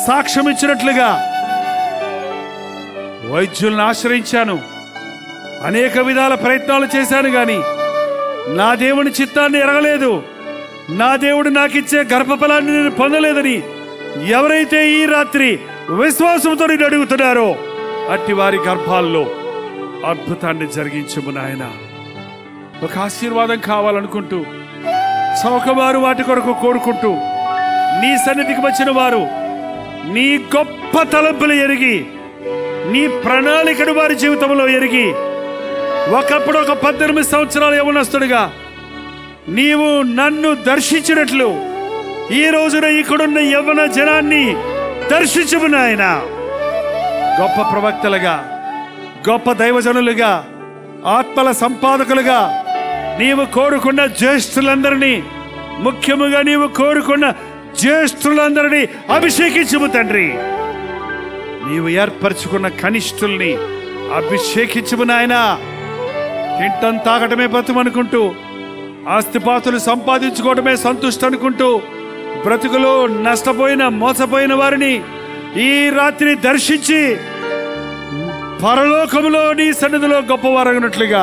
సాక్ష్యం ఇచ్చినట్లుగా వైద్యులను ఆశ్రయించాను, అనేక విధాల ప్రయత్నాలు చేశాను, గాని నా దేవుని చిత్తాన్ని ఎరగలేదు, నా దేవుడు నాకిచ్చే గర్భఫలాన్ని నేను పొందలేదని ఎవరైతే ఈ రాత్రి విశ్వాసంతో నేను అడుగుతున్నారో అట్టి వారి గర్భాల్లో అద్భుతాన్ని జరిగించుము నాయన. ఒక ఆశీర్వాదం కావాలనుకుంటూ చౌకవారు వాటి కొరకు కోరుకుంటూ నీ సన్నిధికి వచ్చిన వారు నీ గొప్ప తలంపులు ఎరిగి, నీ ప్రణాళికను వారి జీవితంలో ఎరిగి, ఒకప్పుడు ఒక 18 సంవత్సరాలు యవ్వనస్తుడిగా నీవు నన్ను దర్శించినట్లు ఈ రోజున ఇక్కడున్న యవ్వన జనాన్ని దర్శించుము నాయన. గొప్ప ప్రవక్తలుగా, గొప్ప దైవజనులుగా, ఆత్మల సంపాదకులుగా నీవు కోరుకున్న జ్యేష్ఠులందరినీ, ముఖ్యముగా నీవు కోరుకున్న జ్యేష్ఠులందరినీ అభిషేకించుము తండ్రి. నీవు ఏర్పరచుకున్న కనిష్ఠుల్ని అభిషేకించుము నాయన. తింటం తాగటమే బతుమనుకుంటూ, ఆస్తిపాతులు సంపాదించుకోవడమే సంతుష్టి అనుకుంటూ బ్రతుకులో నష్టపోయిన మోసపోయిన వారిని ఈ రాత్రి దర్శించి పరలోకములో నీ సన్నిధిలో గొప్పవారగినట్లుగా,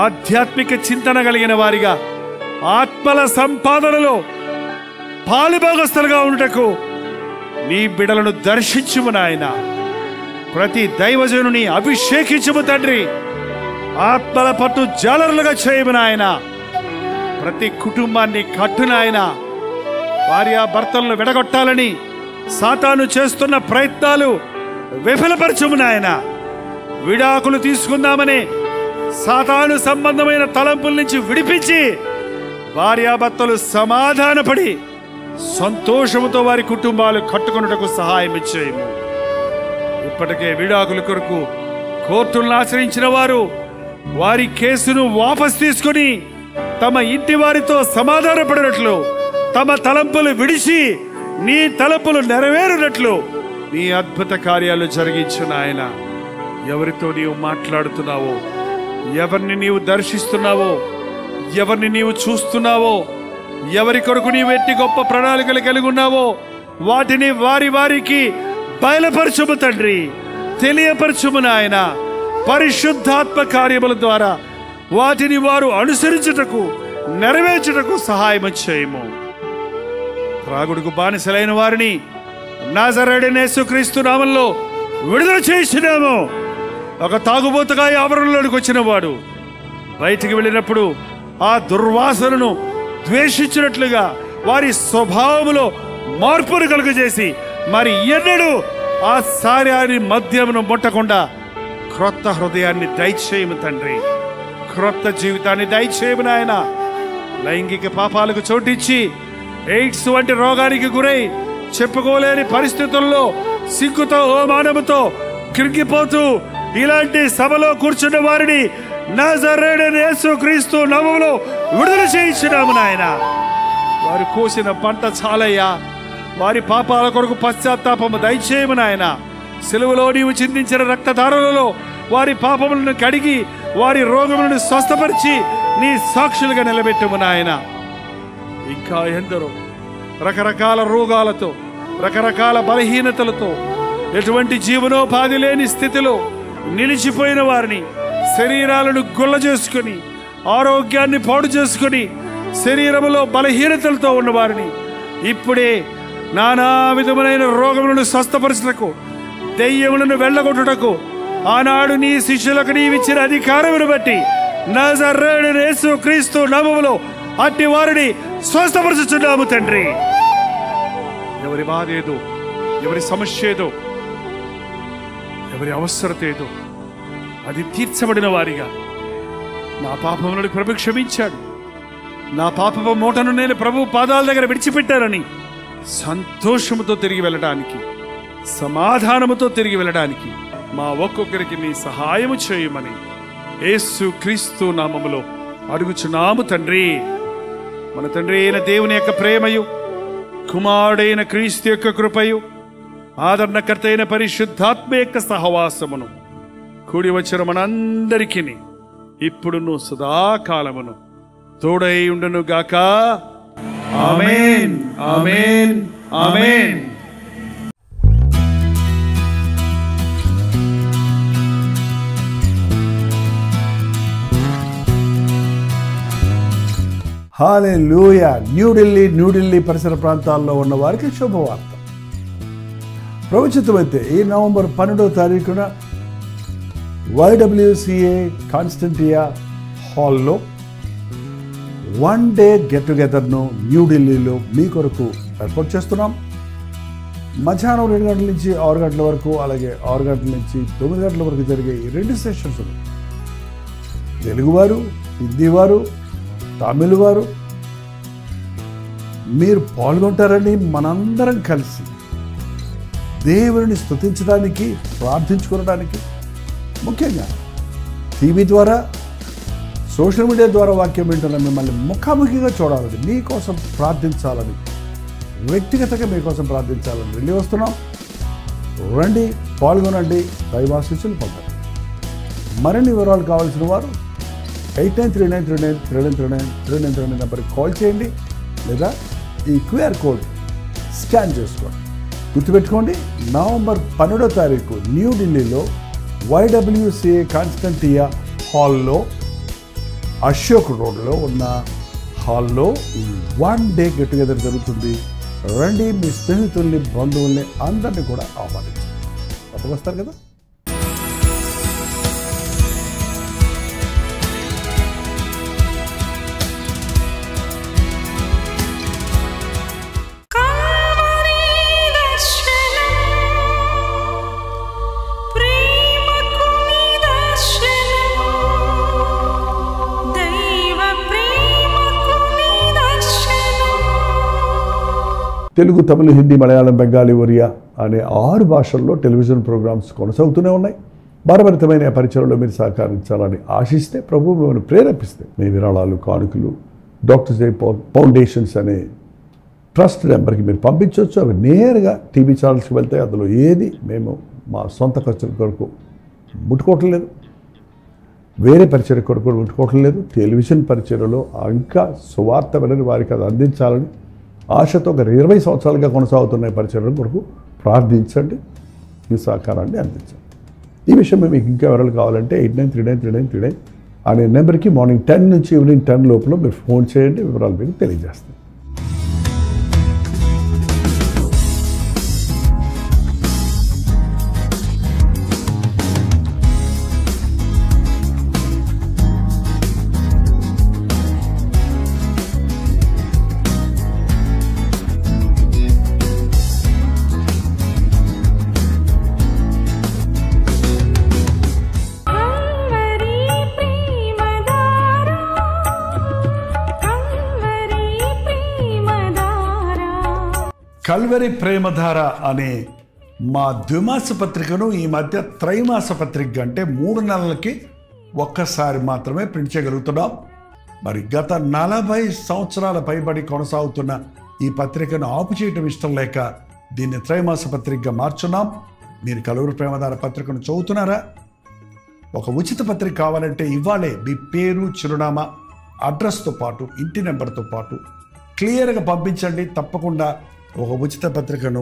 ఆధ్యాత్మిక చింతన కలిగిన వారిగా, ఆత్మల సంపాదనలో పాలుభాగస్తులుగా ఉండుటకు నీ బిడలను దర్శించుము నాయన. ప్రతి దైవజనుని అభిషేకించుము తండ్రి. ఆత్మల పట్టు జాలరులుగా చేయము నాయన. ప్రతి కుటుంబాన్ని కట్టు నాయన. భార్య భర్తలను విడగొట్టాలని సాతాను చేస్తున్న ప్రయత్నాలు విఫలపరచుము నాయన. విడాకులు తీసుకుందామని సాతాను సంబంధమైన తలంపుల నుంచి విడిపించి భార్యాభర్తలు సమాధానపడి సంతోషముతో వారి కుటుంబాలు కట్టుకొనుటకు సహాయం ఇచ్చేయము. ఇప్పటికే విడాకుల కొరకు కోర్టులను ఆశ్రయించిన వారు వారి కేసును వాపసు తీసుకుని తమ ఇంటి వారితో సమాధానపడినట్లు, తమ తలంపులు విడిచి నీ తలంపులు నెరవేరునట్లు నీ అద్భుత కార్యాలు జరిగించు నాయన. ఎవరితో నీవు మాట్లాడుతున్నావో, ఎవరిని నీవు దర్శిస్తున్నావో, ఎవరిని నీవు చూస్తున్నావో, ఎవరి కొరకు నీవు ఎట్టి గొప్ప ప్రణాళికలు కలిగి ఉన్నావో వాటిని వారి వారికి బయలుపరచుము తండ్రి. తెలియపరచుము నాయన. పరిశుద్ధాత్మ కార్యముల ద్వారా వాటిని వారు అనుసరించుటకు, నెరవేర్చుటకు సహాయం చేయము. త్రాగుడుకు బానిసలైన వారిని నజరేయుడైన యేసుక్రీస్తు నామములో విడుదల చేసినాము. ఒక తాగుబోతుగా ఆవరణలోకి వచ్చిన వాడు బయటికి వెళ్ళినప్పుడు ఆ దుర్వాసనను ద్వేషించినట్లుగా వారి స్వభావములో మార్పును కలుగజేసి మరి ఎన్నడూ ఆ సార్యాన్ని మద్యమును ముట్టకుండా క్రొత్త హృదయాన్ని దయచేయము తండ్రి. క్రొత్త జీవితాన్ని దయచేయము నాయన. లైంగిక పాపాలకు చోటిచ్చి ఎయిడ్స్ వంటి రోగానికి గురై చెప్పుకోలేని పరిస్థితుల్లో సిగ్గుతో అవమానముతో కృంగిపోతూ ఇలాంటి సభలో కూర్చున్న వారిని నజరేయుడైన యేసుక్రీస్తు నామములో విడుదల చేయించున్నాము నాయన. వారు కోసిన పంట చాలయ్యా. వారి పాపాల కొరకు పశ్చాత్తాపము దయచేయము నాయన. సిలువలో నీవు చిందించిన రక్తధారలలో వారి పాపములను కడిగి వారి రోగములను స్వస్థపరిచి నీ సాక్షులుగా నిలబెట్టుము నాయన. ఇంకా ఎందరో రకరకాల రోగాలతో రకరకాల బలహీనతలతో, ఎటువంటి జీవనోపాధి లేని స్థితిలో నిలిచిపోయిన వారిని, శరీరాలను గుల్ల చేసుకొని, ఆరోగ్యాన్ని పాడు చేసుకొని, శరీరంలో బలహీనతలతో ఉన్నవారిని ఇప్పుడే నానా విధములైన రోగములను స్వస్థపరచుటకు, దెయ్యములను వెళ్ళగొట్టుటకు ఆనాడు నీ శిష్యులకు నీవిచ్చిన అధికారమును బట్టి నజరేయుడైన యేసుక్రీస్తు నామములో అట్టి వారిని స్వస్థపరచుచున్నాము తండ్రి. ఎవరి బాధ ఏదో, ఎవరి సమస్య ఏదో, ఎవరి అవసరత ఏదో అది తీర్చబడిన వారిగా, నా పాపములను ప్రభు క్షమించాడు, నా పాపపు మూటను నేను ప్రభు పాదాల దగ్గర విడిచిపెట్టానని సంతోషముతో తిరిగి వెళ్ళడానికి, సమాధానముతో తిరిగి వెళ్ళడానికి మా ఒక్కొక్కరికి నీ సహాయము చేయమని యేసుక్రీస్తు నామములో అడుగుచున్నాము తండ్రి. మన తండ్రి అయిన దేవుని యొక్క ప్రేమయు, కుమారుడైన క్రీస్తు యొక్క కృపయు, ఆదరణకర్త అయిన పరిశుద్ధాత్మ యొక్క సహవాసమును కూడి వచ్చిన మనందరికీ ఇప్పుడును సదాకాలమును తోడై ఉండును గాక. ఆమేన్, ఆమేన్, ఆమేన్. హల్లెలూయా. న్యూఢిల్లీ పరిసర ప్రాంతాల్లో ఉన్న వారికి శుభవార్త. ప్రవచితమైతే ఈ నవంబర్ 12వ తారీఖున YWCA కాన్స్టంటియా హాల్లో 1 డే గెట్ టుగెదర్ను న్యూఢిల్లీలో మీ కొరకు ఏర్పాటు చేస్తున్నాం. మధ్యాహ్నం 2 గంటల నుంచి 6 గంటల వరకు, అలాగే 6 గంటల నుంచి 9 గంటల వరకు జరిగే ఈ 2 సెషన్స్ తెలుగువారు, హిందీ వారు, తమిళ వారు మీరు పాల్గొంటారని మనందరం కలిసి దేవుని స్తుతించడానికి, ప్రార్థించుకోవడానికి, ముఖ్యంగా టీవీ ద్వారా, సోషల్ మీడియా ద్వారా వాక్యం వింటున్న మిమ్మల్ని ముఖాముఖిగా చూడాలని, మీకోసం ప్రార్థించాలని, వ్యక్తిగతంగా మీకోసం ప్రార్థించాలని వెళ్ళి వస్తున్నాం. రండి, పాల్గొనండి, దైవాశీస్సులు పొందండి. మరిన్ని వివరాలు కావాల్సిన వారు 8939393939 నెంబర్కి కాల్ చేయండి, లేదా ఈ QR కోడ్ స్కాన్ చేసుకోండి. గుర్తుపెట్టుకోండి, నవంబర్ 12వ తారీఖు న్యూఢిల్లీలో YWCA కాన్స్టంటియా హాల్లో, అశోక్ రోడ్లో ఉన్న హాల్లో 1 డే గెట్ టుగెదర్ జరుగుతుంది. రండి, మీ స్నేహితుల్ని, బంధువుల్ని అందరినీ కూడా ఆహ్వానించండి. తప్పక వస్తారు కదా. తెలుగు, తమిళ, హిందీ, మలయాళం, బెంగాలీ, ఒరియా అనే 6 భాషల్లో టెలివిజన్ ప్రోగ్రామ్స్ కొనసాగుతూనే ఉన్నాయి. భారభరితమైన పరిచయంలో మీరు సహకరించాలని ఆశిస్తే, ప్రభు మిమ్మల్ని ప్రేరేపిస్తే మీ విరాళాలు, కానుకలు డాక్టర్ జై ఫౌండేషన్స్ అనే ట్రస్ట్ నెంబర్కి మీరు పంపించవచ్చు. అవి నేరుగా టీవీ ఛానల్స్కి వెళ్తాయి. అందులో ఏది మేము మా సొంత ఖర్చుల కొరకు ముట్టుకోవటం లేదు, వేరే పరిచయ కొరకు ముట్టుకోవటం లేదు. టెలివిజన్ పరిచయలో ఇంకా సువార్త వినని వారికి అది అందించాలని ఆశతో ఒక 20 సంవత్సరాలుగా కొనసాగుతున్న పరిచయం కొరకు ప్రార్థించండి, మీ సహకారాన్ని అందించండి. ఈ విషయం మీకు ఇంకా వివరాలు కావాలంటే 89393939 అనే నెంబర్కి మార్నింగ్ 10 నుంచి ఈవినింగ్ 10 లోపల మీరు ఫోన్ చేయండి, వివరాలు మీకు తెలియజేస్తాం. కల్వరి ప్రేమధార అనే మా ద్విమాస పత్రికను ఈ మధ్య త్రైమాస పత్రిక అంటే 3 నెలలకి ఒక్కసారి మాత్రమే ప్రింట్ చేయగలుగుతున్నాం. మరి గత 40 సంవత్సరాల పైబడి కొనసాగుతున్న ఈ పత్రికను ఆపు చేయటం ఇష్టం లేక దీన్ని త్రైమాస పత్రికగా మార్చున్నాం. మీరు కల్వరి ప్రేమధార పత్రికను చదువుతున్నారా? ఒక ఉచిత పత్రిక కావాలంటే ఇవాళే మీ పేరు, చిరునామా, అడ్రస్తో పాటు ఇంటి నెంబర్తో పాటు క్లియర్గా పంపించండి. తప్పకుండా ఒక ఉచిత పత్రికను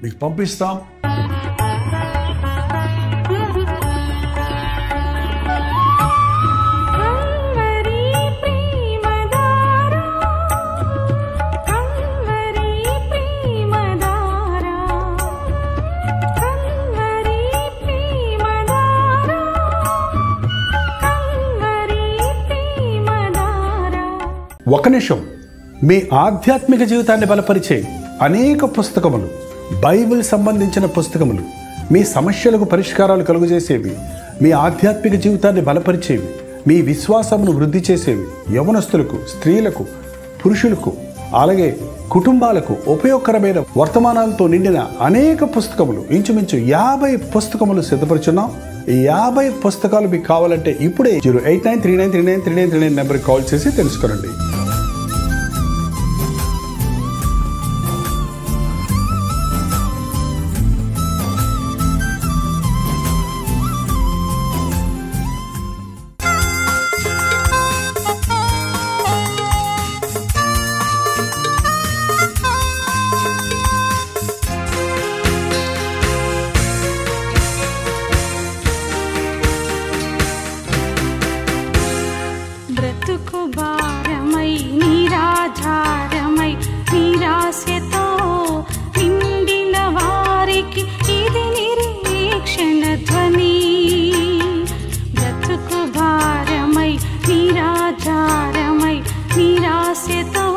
మీకు పంపిస్తాం. ఒక నిమిషం. మీ ఆధ్యాత్మిక జీవితాన్ని బలపరిచే అనేక పుస్తకములు, బైబిల్ సంబంధించిన పుస్తకములు, మీ సమస్యలకు పరిష్కారాలు కలుగజేసేవి, మీ ఆధ్యాత్మిక జీవితాన్ని బలపరిచేవి, మీ విశ్వాసమును వృద్ధి చేసేవి, యవనస్తులకు, స్త్రీలకు, పురుషులకు, అలాగే కుటుంబాలకు ఉపయోగకరమైన వర్తమానాలతో నిండిన అనేక పుస్తకములు, ఇంచుమించు 50 పుస్తకములు సిద్ధపరుచున్నాం. ఈ 50 పుస్తకాలు మీకు కావాలంటే ఇప్పుడే 08939393939 నెంబర్కి కాల్ చేసి తెలుసుకోండి. బ్రతుకు భారమై నిరాధారమై నిరాశతో నిండిన వారికి ఇది నిరీక్షణ ధ్వని. బ్రతుకు భారమై నిరాధారమై నిరాశతో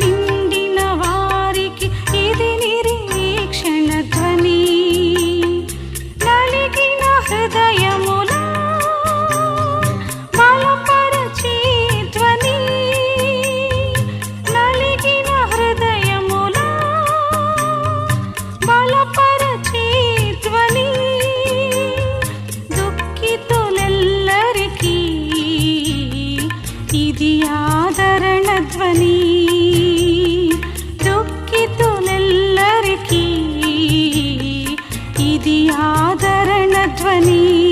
నిండిన వారికి ఇది నిరీక్షణ ధ్వని. నలిగిన హృదయముల ఇది ఆదరణ ధ్వని. దుఃఖితులెల్లరికీ ఇది ఆదరణ ధ్వని.